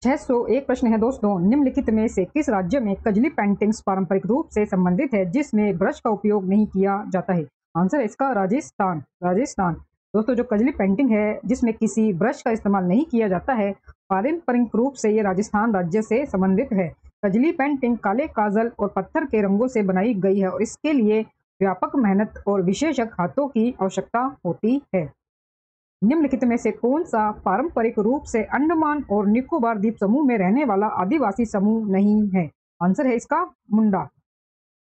601 प्रश्न है दोस्तों, निम्नलिखित में से किस राज्य में कजली पेंटिंग्स पारंपरिक रूप से संबंधित है जिसमें ब्रश का उपयोग नहीं किया जाता है। आंसर है इसका राजस्थान। राजस्थान दोस्तों जो कजली पेंटिंग है जिसमें किसी ब्रश का इस्तेमाल नहीं किया जाता है, पारंपरिक रूप से ये राजस्थान राज्य से संबंधित है। कजली पेंटिंग काले काजल और पत्थर के रंगों से बनाई गई है और इसके लिए व्यापक मेहनत और विशेषज्ञ हाथों की आवश्यकता होती है। निम्नलिखित में से कौन सा पारंपरिक रूप से अंडमान और निकोबार द्वीप समूह में रहने वाला आदिवासी समूह नहीं है। आंसर है इसका मुंडा।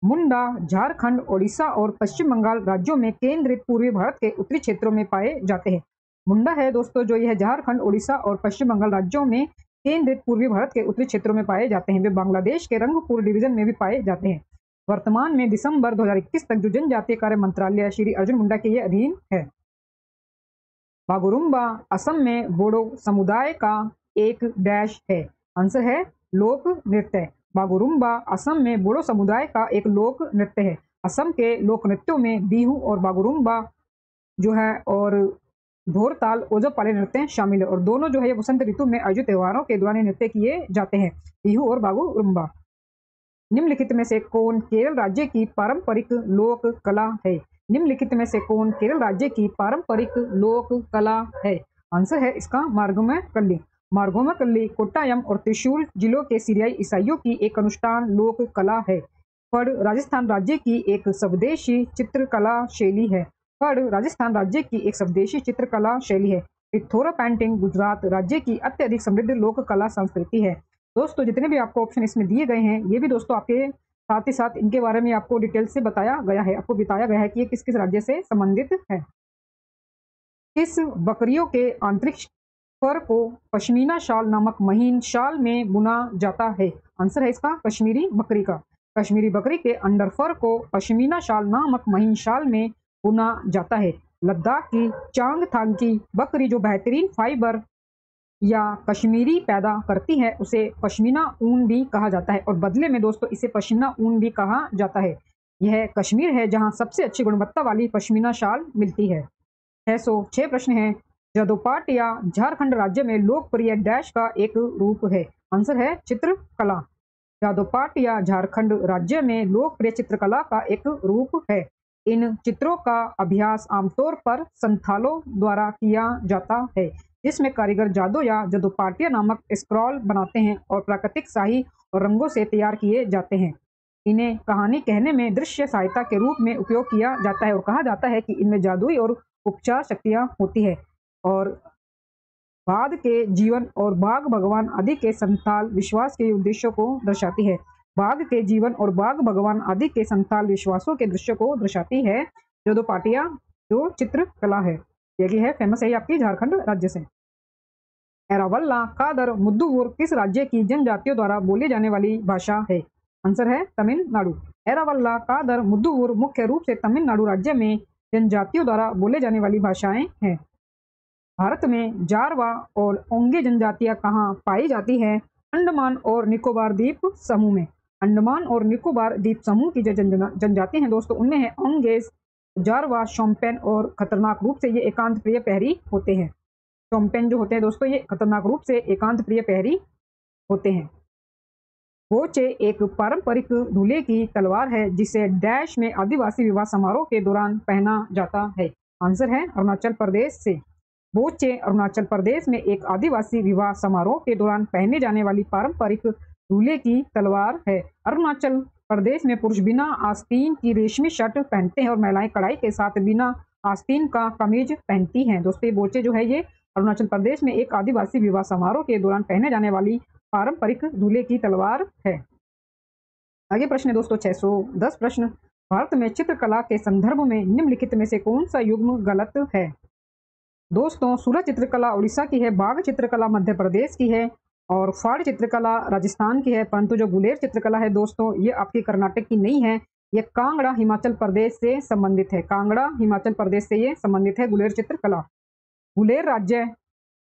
मुंडा झारखंड, ओडिशा और पश्चिम बंगाल राज्यों में केंद्रित पूर्वी भारत के उत्तरी क्षेत्रों में पाए जाते हैं। मुंडा है दोस्तों जो यह झारखंड, ओडिशा और पश्चिम बंगाल राज्यों में केंद्रित पूर्वी भारत के उत्तरी क्षेत्रों में पाए जाते हैं। वे बांग्लादेश के रंगपुर डिवीजन में भी पाए जाते हैं। वर्तमान में दिसंबर 2021 तक जो जनजातीय कार्य मंत्रालय श्री अर्जुन मुंडा के अधीन है। बागुरुम्बा असम में बोडो समुदाय का एक डैश है। आंसर है लोक नृत्य। बागुरुम्बा असम में बोडो समुदाय का एक लोक नृत्य है। असम के लोक नृत्यों में बिहू और बागुरुम्बा जो है और धोरताल ओजपाले नृत्य शामिल है और दोनों जो है वसंत ऋतु में आयोजित त्योहारों के दौरान नृत्य किए जाते हैं, बिहू और बागुरुम्बा। निम्नलिखित में से कौन केरल राज्य की पारंपरिक लोक कला है। निम्नलिखित में से कौन केरल राज्य की पारंपरिक लोक कला है। आंसर है इसका मार्गोमा कल्ली। मार्गोमा कल्ली कोट्टायम और त्रिशूल जिलों के सीरियाई ईसाइयों की एक अनुष्ठान लोक कला है। फड़ राजस्थान राज्य की एक स्वदेशी चित्रकला शैली है। फड़ राजस्थान राज्य की एक स्वदेशी चित्रकला शैली है। पिथौरा पेंटिंग गुजरात राज्य की अत्यधिक समृद्ध लोक कला संस्कृति है। दोस्तों जितने भी आपको ऑप्शन इसमें दिए गए हैं ये भी दोस्तों आपके साथ ही साथ इनके बारे में आपको डिटेल से बताया गया है, आपको बताया गया है कि ये किस किस राज्य से संबंधित है। किस बकरियों के आंतरिक फर को पश्मीना शाल नामक महीन शाल में बुना जाता है। आंसर है इसका कश्मीरी बकरी का। कश्मीरी बकरी के अंडर फर को पश्मीना शाल नामक महीन शाल में बुना जाता है। लद्दाख की चांगथांग की बकरी जो बेहतरीन फाइबर या कश्मीरी पैदा करती है उसे पश्मीना ऊन भी कहा जाता है और बदले में दोस्तों इसे पश्मीना ऊन भी कहा जाता है। यह कश्मीर है जहां सबसे अच्छी गुणवत्ता वाली पश्मीना शाल मिलती है। 606 प्रश्न है, जदोपाटिया झारखंड राज्य में लोकप्रिय डैश का एक रूप है। आंसर है चित्रकला। जादोपाटिया झारखंड राज्य में लोकप्रिय चित्रकला का एक रूप है। इन चित्रों का अभ्यास आमतौर पर संथालों द्वारा किया जाता है जिसमें कारीगर जादू या जदोपाटिया नामक स्क्रॉल बनाते हैं और प्राकृतिक स्याही और रंगों से तैयार किए जाते हैं। इन्हें कहानी कहने में दृश्य सहायता के रूप में उपयोग किया जाता है और कहा जाता है कि इनमें जादुई और उपचार शक्तियां होती है और बाघ के जीवन और बाघ भगवान आदि के संथाल विश्वास के उद्देश्यों को दर्शाती है। बाघ के जीवन और बाघ भगवान आदि के संथाल विश्वासों के दृश्य को दर्शाती है जदोपाटिया जो चित्रकला है। यही है फेमस है आपकी झारखंड राज्य से। एरावल्ला कादर मुद्दुवुर किस राज्य की जनजातियों द्वारा बोली जाने वाली भाषा है। आंसर है तमिलनाडु। एरावल्ला कादर मुद्दुवुर मुख्य रूप से तमिलनाडु राज्य में जनजातियों द्वारा बोले जाने वाली भाषाएं हैं। भारत में जारवा और ओंगे जनजातियां कहाँ पाई जाती है। अंडमान और निकोबार द्वीप समूह में। अंडमान और निकोबार द्वीप समूह की जो जनजाति हैं दोस्तों उनमें है ओंगेज, जारवा, शोम्पेन और खतरनाक रूप से ये एकांत प्रिय पहरी होते हैं। शोम्पेन जो होते हैं दोस्तों ये खतरनाक रूप से एकांत प्रिय पहरी होते हैं। बोचे एक पारंपरिक दूल्हे की तलवार है जिसे डैश में आदिवासी विवाह समारोह के दौरान पहना जाता है। आंसर है अरुणाचल प्रदेश से। बोचे अरुणाचल प्रदेश में एक आदिवासी विवाह समारोह के दौरान पहने जाने वाली पारंपरिक दूल्हे की तलवार है। अरुणाचल प्रदेश में पुरुष बिना आस्तीन की रेशमी शर्ट पहनते हैं और महिलाएं कढ़ाई के साथ बिना आस्तीन का कमीज पहनती हैं। दोस्तों ये बोचे जो है ये अरुणाचल प्रदेश में एक आदिवासी विवाह समारोह के दौरान पहने जाने वाली पारंपरिक दूल्हे की तलवार है। आगे प्रश्न है दोस्तों 610 प्रश्न। भारत में चित्रकला के संदर्भ में निम्नलिखित में से कौन सा युग्म गलत है? दोस्तों सूरत चित्रकला उड़ीसा की है, बाघ चित्रकला मध्य प्रदेश की है और फाड़ चित्रकला राजस्थान की है। परंतु जो गुलेर चित्रकला है दोस्तों ये आपकी कर्नाटक की नहीं है, ये कांगड़ा हिमाचल प्रदेश से संबंधित है। कांगड़ा हिमाचल प्रदेश से ये संबंधित है गुलेर चित्रकला। गुलेर राज्य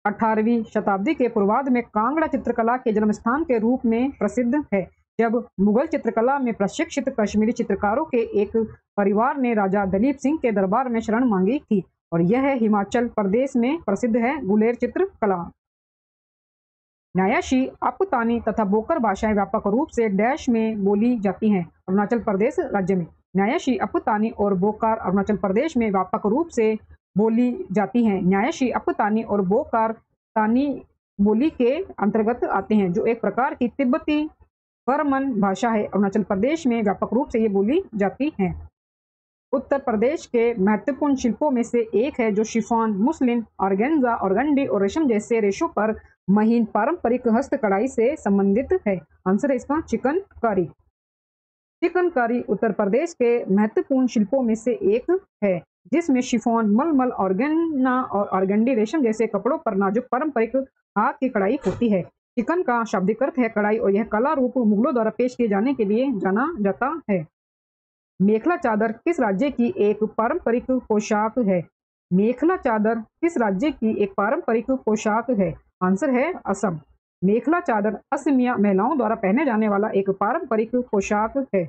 18वीं शताब्दी के पूर्वार्ध में कांगड़ा चित्रकला के जन्म स्थान के रूप में प्रसिद्ध है, जब मुगल चित्रकला में प्रशिक्षित कश्मीरी चित्रकारों के एक परिवार ने राजा दलीप सिंह के दरबार में शरण मांगी थी और यह हिमाचल प्रदेश में प्रसिद्ध है गुलेर चित्रकला। न्यायाशी, अपतानी तथा बोकर भाषाएं व्यापक रूप से डैश में बोली जाती हैं। अरुणाचल प्रदेश राज्य में न्यायाशी, अपतानी और बोकार अरुणाचल प्रदेश में व्यापक रूप से बोली जाती हैं। न्यायाशी, अपतानी और बोकार तानी बोली के अंतर्गत आते हैं, जो एक प्रकार की तिब्बती बर्मन भाषा है। अरुणाचल प्रदेश में व्यापक रूप से ये बोली जाती हैं। उत्तर प्रदेश के महत्वपूर्ण शिल्पों में से एक है जो शिफॉन, मुस्लिन, ऑर्गेन्जा, ऑर्गेंडी और रेशम जैसे रेशों पर महीन पारंपरिक हस्तकढ़ाई से संबंधित है। आंसर है इसका चिकनकारी। चिकनकारी उत्तर प्रदेश के महत्वपूर्ण शिल्पों में से एक है जिसमें शिफॉन, मलमल, ऑर्गेन्ना और ऑर्गेंडी रेशम जैसे कपड़ों पर नाजुक पारंपरिक हाथ की कढ़ाई होती है। चिकन का शाब्दिक अर्थ है कढ़ाई और यह कला रूप मुगलों द्वारा पेश किए जाने के लिए जाना जाता है। मेखला चादर किस राज्य की एक पारंपरिक पोशाक है? मेखला चादर किस राज्य की एक पारंपरिक पोशाक है? आंसर है असम। मेखला चादर असमिया महिलाओं द्वारा पहने जाने वाला एक पारंपरिक पोशाक है।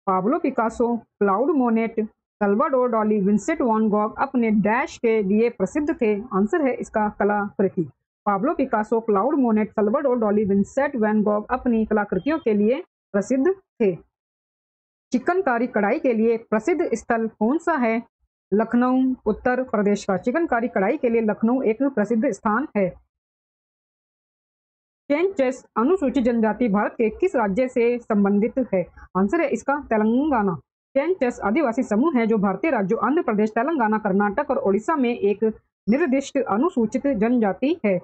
Pablo Picasso, Claude Monet, Salvador Dali, Vincent van Gogh अपने डैश के लिए प्रसिद्ध थे। आंसर है इसका कलाकृति। Pablo Picasso, Claude Monet, Salvador Dali, Vincent van Gogh अपनी कलाकृतियों के लिए प्रसिद्ध थे। चिकनकारी कढ़ाई के लिए प्रसिद्ध स्थल कौन सा है? लखनऊ उत्तर प्रदेश का चिकनकारी कढ़ाई के लिए लखनऊ एक प्रसिद्ध स्थान है। चेंचेस अनुसूचित जनजाति भारत के किस राज्य से संबंधित है? आंसर है इसका तेलंगाना। चेंचेस आदिवासी समूह है जो भारतीय राज्यों आंध्र प्रदेश, तेलंगाना, कर्नाटक और ओडिशा में एक निर्दिष्ट अनुसूचित जनजाति है।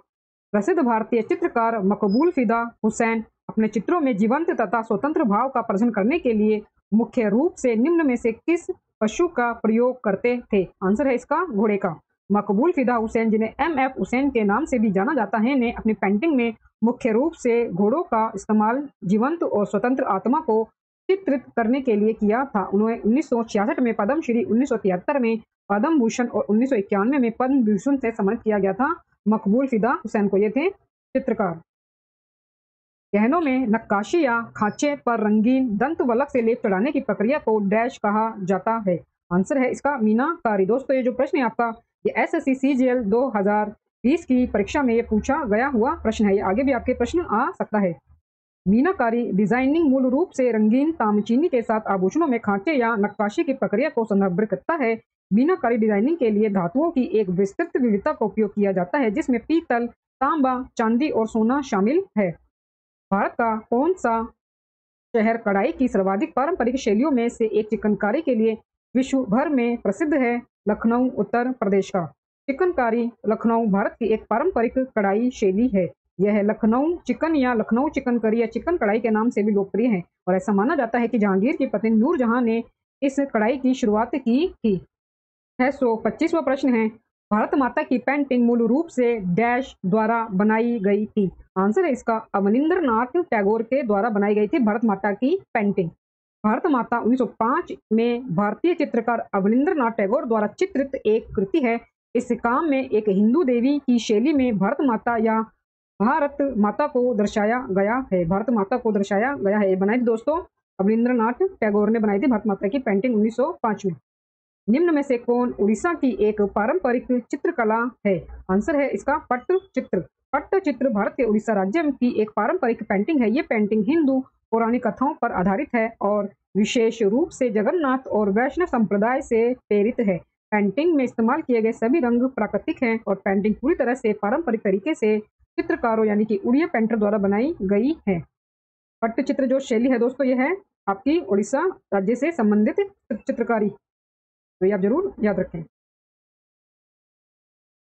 प्रसिद्ध भारतीय चित्रकार मकबूल फिदा हुसैन अपने चित्रों में जीवंत तथा स्वतंत्र भाव का प्रदर्शन करने के लिए मुख्य रूप से निम्न में से किस पशु का प्रयोग करते थे? आंसर है इसका घोड़े का। मकबूल फिदा हुसैन, जिन्हें MF हुसैन के नाम से भी जाना जाता है, ने अपनी पेंटिंग में मुख्य रूप से घोड़ों का इस्तेमाल जीवंत और स्वतंत्र आत्मा को चित्रित करने के लिए किया था। उन्होंने 1966 में पद्मश्री, 1973 में पद्म भूषण और 1991 में पद्म भूषण से सम्मानित किया गया था मकबूल फिदा हुसैन को। ये थे चित्रकार। गहनों में नक्काशी या खांचे पर रंगीन दंत वलक से लेप चढ़ाने की प्रक्रिया को डैश कहा जाता है? आंसर है इसका मीनाकारी। दोस्तों ये जो प्रश्न है आपका ये SSC CGL 2020 की परीक्षा में ये पूछा गया हुआ प्रश्न है। ये आगे भी आपके प्रश्न आ सकता है। मीनाकारी डिजाइनिंग मूल रूप से रंगीन तामचीनी के साथ आभूषणों में खांचे या नक्काशी की प्रक्रिया को संदर्भित करता है। मीनाकारी डिजाइनिंग के लिए धातुओं की एक विस्तृत विविधता का उपयोग किया जाता है जिसमें पीतल, तांबा, चांदी और सोना शामिल है। भारत का कौन सा शहर कढ़ाई की सर्वाधिक पारंपरिक शैलियों में से एक चिकनकारी के लिए विश्व भर में प्रसिद्ध है? लखनऊ उत्तर प्रदेश का। चिकनकारी लखनऊ भारत की एक पारंपरिक कढ़ाई शैली है। यह लखनऊ चिकन या लखनऊ चिकन करी या चिकन कढ़ाई के नाम से भी लोकप्रिय है और ऐसा माना जाता है कि जहांगीर की पत्नी नूरजहां ने इस कढ़ाई की शुरुआत की थी। 625वां प्रश्न है, भारत माता की पेंटिंग मूल रूप से डैश द्वारा बनाई गई थी? आंसर है इसका अवनींद्रनाथ टैगोर के द्वारा बनाई गई थी भारत माता की पेंटिंग। भारत माता 1905 में भारतीय चित्रकार अवनींद्रनाथ टैगोर द्वारा चित्रित एक कृति है। इस काम में एक हिंदू देवी की शैली में भारत माता या भारत माता को दर्शाया गया है। भारत माता को दर्शाया गया है। बनाई थी दोस्तों अवनींद्रनाथ टैगोर ने बनाई थी भारत माता की पेंटिंग 1905 में। निम्न में से कौन उड़ीसा की एक पारंपरिक चित्रकला है? आंसर है इसका पट्टचित्र। पट्टचित्र भारत के उड़ीसा राज्य की एक पारंपरिक पेंटिंग है। ये पेंटिंग हिंदू पौराणिक कथाओं पर आधारित है और विशेष रूप से जगन्नाथ और वैष्णव संप्रदाय से प्रेरित है। पेंटिंग में इस्तेमाल किए गए सभी रंग प्राकृतिक हैं और पेंटिंग पूरी तरह से पारंपरिक तरीके से चित्रकारों यानी कि उड़िया पेंटर द्वारा बनाई गई है। पट्टचित्र जो शैली है दोस्तों ये है आपकी उड़ीसा राज्य से संबंधित चित्रकारी। तो ये आप जरूर याद रखें।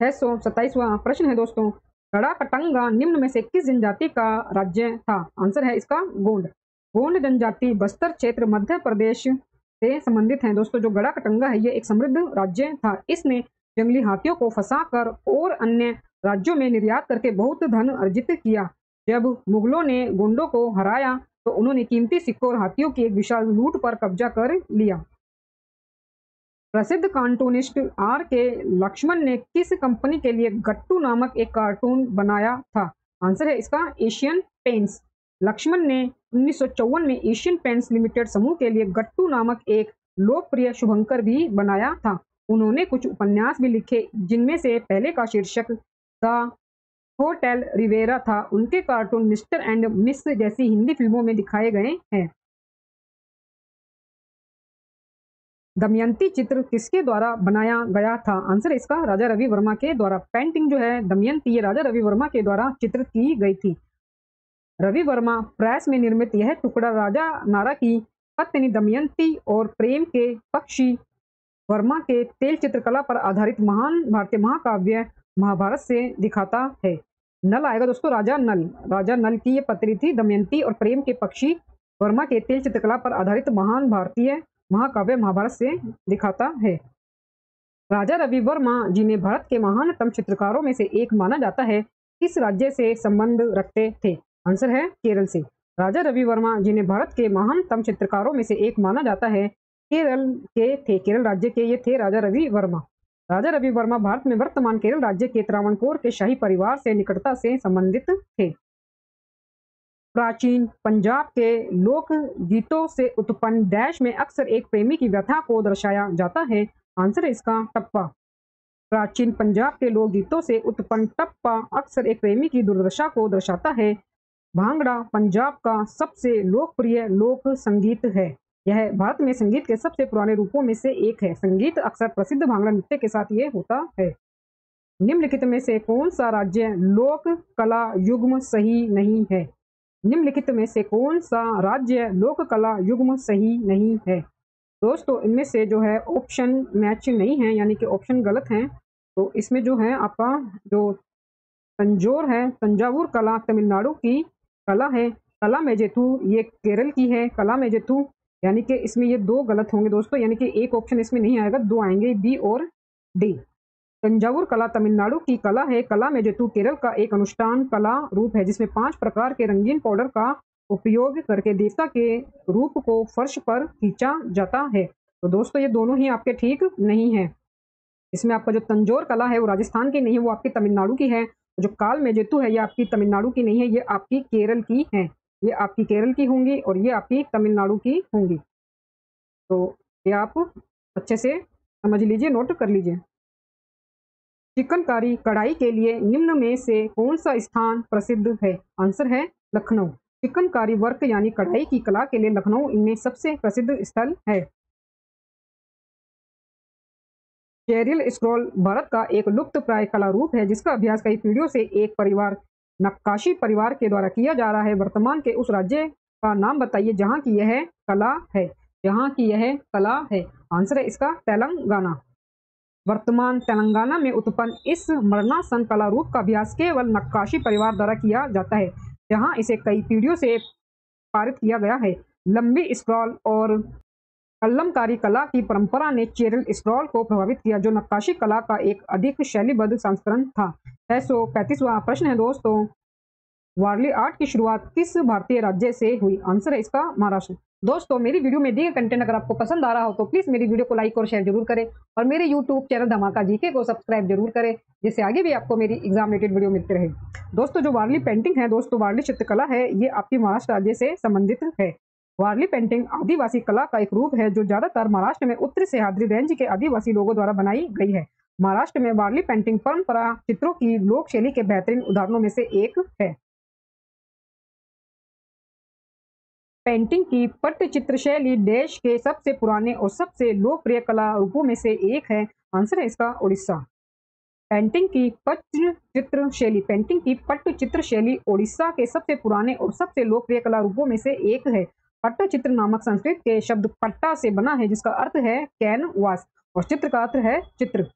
627वां प्रश्न है दोस्तों, कड़ाकटंगा निम्न में से किस जनजाति का राज्य था? आंसर है इसका गोंड। गोंड जनजाति बस्तर क्षेत्र मध्य प्रदेश से संबंधित है दोस्तों। जो गड़ाकटंगा है ये एक समृद्ध राज्य था। इसने जंगली हाथियों को फंसाकर और अन्य राज्यों में निर्यात करके बहुत धन अर्जित किया। जब मुगलों ने गोंडों को हराया तो उन्होंने कीमती सिक्कों और हाथियों की एक विशाल लूट पर कब्जा कर लिया। प्रसिद्ध कार्टूनिस्ट आर के लक्ष्मण ने किस कंपनी के लिए गट्टू नामक एक कार्टून बनाया था? आंसर है इसका एशियन पेंट्स। लक्ष्मण ने 1954 में एशियन पेंट्स लिमिटेड समूह के लिए गट्टू नामक एक लोकप्रिय शुभंकर भी बनाया था। उन्होंने कुछ उपन्यास भी लिखे जिनमें से पहले का शीर्षक द होटल रिवेरा था। उनके कार्टून मिस्टर एंड मिस जैसी हिंदी फिल्मों में दिखाए गए हैं। दमयंती चित्र किसके द्वारा बनाया गया था? आंसर इसका राजा रवि वर्मा के द्वारा। पेंटिंग जो है दमयंती ये राजा रवि वर्मा के द्वारा चित्रित की गई थी। रवि वर्मा प्रेस में निर्मित यह टुकड़ा राजा नारा की पत्नी दमयंती और प्रेम के पक्षी वर्मा के तेल चित्रकला पर आधारित महान भारतीय महाकाव्य महाभारत से दिखाता है। नल आएगा दोस्तों राजा नल की ये पत्री थी। दमयंती और प्रेम के पक्षी वर्मा के तेल चित्रकला पर आधारित महान भारतीय महाकाव्य महाभारत से दिखाता है। राजा रवि वर्मा जिन्हें भारत के महानतम चित्रकारों में से एक माना जाता है किस राज्य से संबंध रखते थे? आंसर है केरल से। राजा रवि वर्मा जिन्हें भारत के महानतम चित्रकारों में से एक माना जाता है केरल के थे। केरल राज्य के ये थे राजा रवि वर्मा। राजा रवि वर्मा भारत में वर्तमान केरल राज्य के त्रावणकोर के शाही परिवार से निकटता से संबंधित थे। प्राचीन पंजाब के लोक गीतों से उत्पन्न डैश में अक्सर एक प्रेमी की व्यथा को दर्शाया जाता है। आंसर है इसका टप्पा। प्राचीन पंजाब के लोक गीतों से उत्पन्न टप्पा अक्सर एक प्रेमी की दुर्दशा को दर्शाता है। भांगड़ा पंजाब का सबसे लोकप्रिय लोक संगीत है। यह भारत में संगीत के सबसे पुराने रूपों में से एक है। संगीत अक्सर प्रसिद्ध भांगड़ा नृत्य के साथ ये होता है। निम्नलिखित में से कौन सा राज्य लोक कला युग्म सही नहीं है? निम्नलिखित में से कौन सा राज्य लोक कला युग्म सही नहीं है? दोस्तों इनमें से जो है ऑप्शन मैच नहीं है, यानी कि ऑप्शन गलत हैं। तो इसमें जो है आपका जो तंजौर है, तंजावुर कला तमिलनाडु की कला है। कला मेजेथु ये केरल की है। कला मेजेथु यानी कि इसमें ये दो गलत होंगे दोस्तों, यानी कि एक ऑप्शन इसमें नहीं आएगा, दो आएंगे बी और डी। तंजावुर कला तमिलनाडु की कला है। कला मेजेथु केरल का एक अनुष्ठान कला रूप है जिसमें 5 प्रकार के रंगीन पाउडर का उपयोग करके देवता के रूप को फर्श पर खींचा जाता है। तो दोस्तों ये दोनों ही आपके ठीक नहीं है। इसमें आपका जो तंजौर कला है वो राजस्थान की नहीं है, वो आपकी तमिलनाडु की है। जो काल मेजेतु है ये आपकी तमिलनाडु की नहीं है, ये आपकी केरल की है। ये आपकी केरल की होंगी और ये आपकी तमिलनाडु की होंगी। तो ये आप अच्छे से समझ लीजिए, नोट कर लीजिए। चिकनकारी कढ़ाई के लिए निम्न में से कौन सा स्थान प्रसिद्ध है? आंसर है लखनऊ। चिकनकारी वर्क यानी कढ़ाई की कला के लिए लखनऊ इनमें सबसे प्रसिद्ध स्थल है। चेरियल स्क्रॉल भारत का एक लुप्त प्राय कला रूप है जिसका अभ्यास कई पीढ़ियों से एक परिवार नक्काशी परिवार के द्वारा किया जा रहा है। वर्तमान के उस राज्य का नाम बताइए जहां की यह कला है। जहां की यह कला है। आंसर है इसका तेलंगाना। वर्तमान तेलंगाना में उत्पन्न इस मरणासन कला रूप का अभ्यास केवल नक्काशी परिवार द्वारा किया जाता है, जहां इसे कई पीढ़ियों से पारित किया गया है। लंबी स्क्रॉल और कलमकारी कला की परंपरा ने चेरियल स्क्रॉल को प्रभावित किया, जो नक्काशी कला का एक अधिक शैलीबद्ध संस्करण था। 635वां प्रश्न है दोस्तों, वारली आर्ट की शुरुआत किस भारतीय राज्य से हुई? आंसर है इसका महाराष्ट्र। दोस्तों मेरी वीडियो में दिए कंटेंट अगर आपको पसंद आ रहा हो तो प्लीज मेरी वीडियो को लाइक और शेयर जरूर करें और मेरे यूट्यूब चैनल धमाका जीके को सब्सक्राइब जरूर करें, जिससे आगे भी आपको मेरी एग्जाम रिलेटेड वीडियो मिलती रहे। दोस्तों जो वारली पेंटिंग है दोस्तों, वारली चित्रकला है, ये आपकी महाराष्ट्र राज्य से संबंधित है। वारली पेंटिंग आदिवासी कला का एक रूप है जो ज्यादातर महाराष्ट्र में उत्तरी सह्याद्री रेंज के आदिवासी लोगों द्वारा बनाई गई है। महाराष्ट्र में वारली पेंटिंग परंपरा चित्रों की लोक शैली के बेहतरीन उदाहरणों में से एक है। पेंटिंग की पट्टचित्र शैली देश के सबसे पुराने और सबसे लोकप्रिय कला रूपों में से एक है। आंसर है इसका उड़ीसा। पेंटिंग की पट्टचित्र शैली ओडिशा के सबसे पुराने और सबसे लोकप्रिय कला रूपों में से एक है। पट्टचित्र नामक संस्कृत के शब्द पट्टा से बना है जिसका अर्थ है कैनवास और चित्र का अर्थ है चित्र।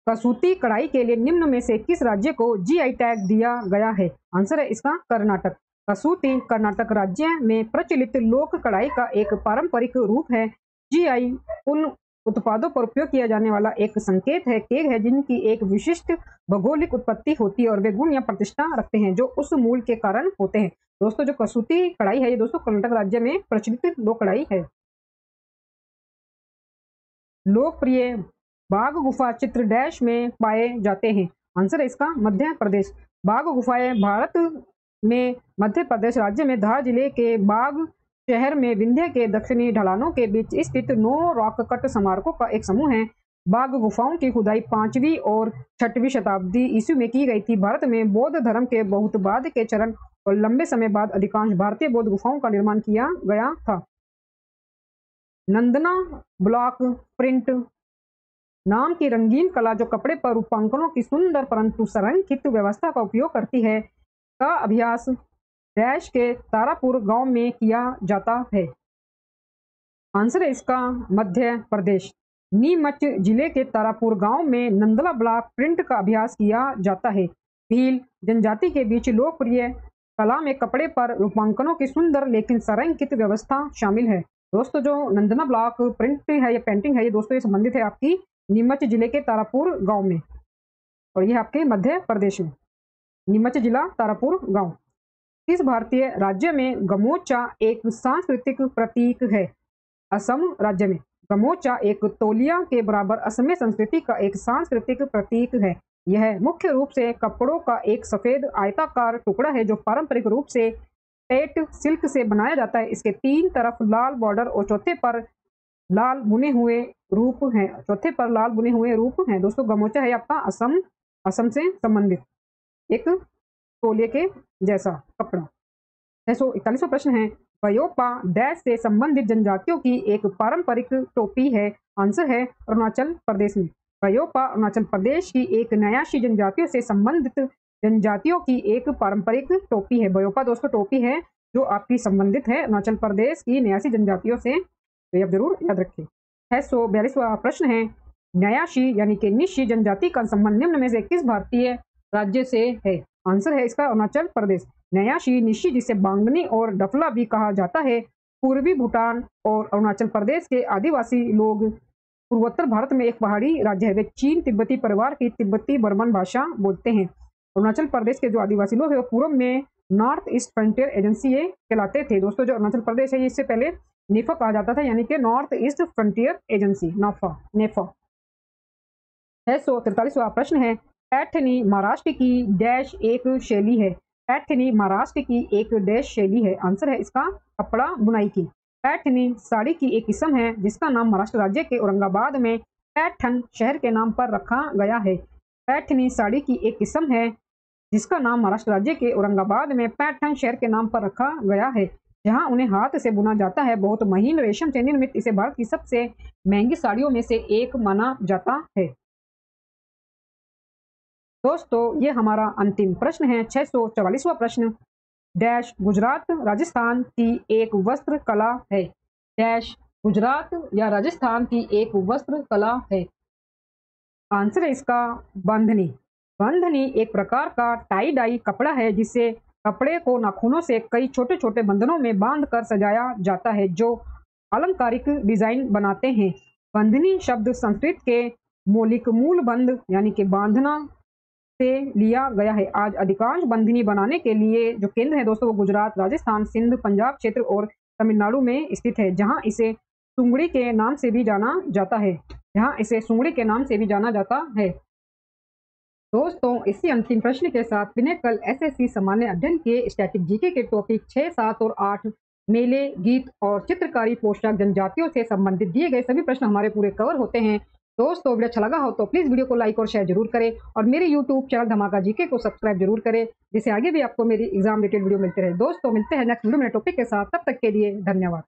कसूती कढ़ाई के लिए निम्न में से किस राज्य को जीआई टैग दिया गया है? आंसर है इसका कर्नाटक। कसूती कर्नाटक राज्य में प्रचलित लोक कढ़ाई का एक पारंपरिक रूप है। जीआई उन उत्पादों पर उपयोग किया जाने वाला एक संकेत है, केग है, जिनकी एक विशिष्ट भौगोलिक उत्पत्ति होती है और वे गुण या प्रतिष्ठा रखते हैं जो उस मूल के कारण होते हैं। दोस्तों जो कसूती कढ़ाई है ये दोस्तों कर्नाटक राज्य में प्रचलित लोक कढ़ाई है। लोकप्रिय बाघ गुफा चित्र डैश में पाए जाते हैं? आंसर है इसका मध्य प्रदेश। बाघ गुफाएं भारत में मध्य प्रदेश राज्य में धार जिले के बाघ शहर में विंध्य के दक्षिणी ढलानों के बीच स्थित 9 रॉक कट स्मारकों का एक समूह है। बाघ गुफाओं की खुदाई 5वीं और 6वीं शताब्दी ईस्वी में की गई थी। भारत में बौद्ध धर्म के बहुत बाद के चरण और लंबे समय बाद अधिकांश भारतीय बौद्ध गुफाओं का निर्माण किया गया था। नंदना ब्लॉक प्रिंट नाम की रंगीन कला जो कपड़े पर रूपांकनों की सुंदर परंतु संरक्षित व्यवस्था का उपयोग करती है का अभ्यास डैश के तारापुर गांव में किया जाता है? आंसर है इसका मध्य प्रदेश। नीमच जिले के तारापुर गांव में नंदला ब्लॉक प्रिंट का अभ्यास किया जाता है। भील जनजाति के बीच लोकप्रिय कला में कपड़े पर रूपांकनों की सुंदर लेकिन संरक्षित व्यवस्था शामिल है। दोस्तों जो नंदना ब्लॉक प्रिंट है, ये पेंटिंग है, ये दोस्तों ये संबंधित है आपकी नीमच जिले के तारापुर गांव में, और ये आपके मध्य प्रदेश में, नीमच जिला तारापुर गांव। किस भारतीय राज्य में गमोचा एक सांस्कृतिक प्रतीक है? असम राज्य में गमोचा एक तौलिया के बराबर असमी संस्कृति का एक सांस्कृतिक प्रतीक है। यह मुख्य रूप से कपड़ों का एक सफेद आयताकार टुकड़ा है जो पारंपरिक रूप से पेट सिल्क से बनाया जाता है। इसके 3 तरफ लाल बॉर्डर और चौथे पर लाल बुने हुए रूप हैं। दोस्तों गमोचा है आपका असम से संबंधित एक तौलिए के जैसा कपड़ा। 641वां प्रश्न है, बयोपा डैश से संबंधित जनजातियों की एक पारंपरिक टोपी है? आंसर है अरुणाचल प्रदेश में। बयोपा अरुणाचल प्रदेश की एक न्यासी जनजातियों से संबंधित जनजातियों की एक पारंपरिक टोपी है। बयोपा दोस्तों टोपी है जो आपकी संबंधित है अरुणाचल प्रदेश की न्यासी जनजातियों से, तो आप जरूर याद रखें। 642वां प्रश्न है, न्यासी यानी कि निशी जनजाति का संबंध निम्न में से किस भारतीय राज्य से है? आंसर है इसका अरुणाचल प्रदेश। न्यासी निशी जिसे बांगनी और डफला भी कहा जाता है, पूर्वी भूटान और अरुणाचल प्रदेश के आदिवासी लोग पूर्वोत्तर भारत में एक पहाड़ी राज्य है। वे चीन तिब्बती परिवार की तिब्बती बर्मन भाषा बोलते हैं। अरुणाचल प्रदेश के जो आदिवासी लोग हैं वो पूर्व में नॉर्थ ईस्ट फ्रंटियर एजेंसी ये कहलाते थे। दोस्तों जो अरुणाचल प्रदेश है इससे पहले नेफा कहा जाता था, यानी कि नॉर्थ ईस्ट फ्रंटियर एजेंसी नेफा। 643वां प्रश्न है, पैठनी महाराष्ट्र की डैश एक शैली है? पैठनी महाराष्ट्र की एक डैश शैली है? आंसर है इसका कपड़ा बुनाई की। पैठनी साड़ी की एक किस्म है जिसका नाम महाराष्ट्र राज्य के औरंगाबाद में पैठन शहर के नाम पर रखा गया है। पैठनी साड़ी की एक किस्म है जिसका नाम महाराष्ट्र राज्य के औरंगाबाद में पैठन शहर के नाम पर रखा गया है, जहां उन्हें हाथ से बुना जाता है। बहुत महीन रेशम से निर्मित इसे भारत की सबसे महंगी साड़ियों में से एक माना जाता है। दोस्तों ये हमारा अंतिम प्रश्न है 644वां प्रश्न, डैश गुजरात राजस्थान की एक वस्त्र कला है? डैश गुजरात या राजस्थान की एक वस्त्र कला है? आंसर है इसका बंधनी। बंधनी एक प्रकार का टाई डाई कपड़ा है जिससे कपड़े को नाखूनों से कई छोटे छोटे बंधनों में बांध कर सजाया जाता है जो अलंकारिक डिजाइन बनाते हैं। बंधनी शब्द संस्कृत के मौलिक मूल बंध यानी कि बांधना से लिया गया है। आज अधिकांश बंधनी बनाने के लिए जो केंद्र है दोस्तों वो गुजरात, राजस्थान, सिंध, पंजाब क्षेत्र और तमिलनाडु में स्थित है, जहां इसे सुंगड़ी के नाम से भी जाना जाता है। दोस्तों इसी अंतिम प्रश्न के साथ पिनेकल एसएससी सामान्य अध्ययन के स्टैटिक जीके के टॉपिक 6, 7 और 8 मेले, गीत और चित्रकारी पोशाक जनजातियों से संबंधित दिए गए सभी प्रश्न हमारे पूरे कवर होते हैं। दोस्तों वीडियो अच्छा लगा हो तो प्लीज़ वीडियो को लाइक और शेयर जरूर करें और मेरे यूट्यूब चैनल धमाका जीके को सब्सक्राइब जरूर करें, जिससे आगे भी आपको मेरी एग्जाम रिलेटेड वीडियो मिलते रहे। दोस्तों मिलते हैं नेक्स्ट वीडियो में टॉपिक के साथ, तब तक के लिए धन्यवाद।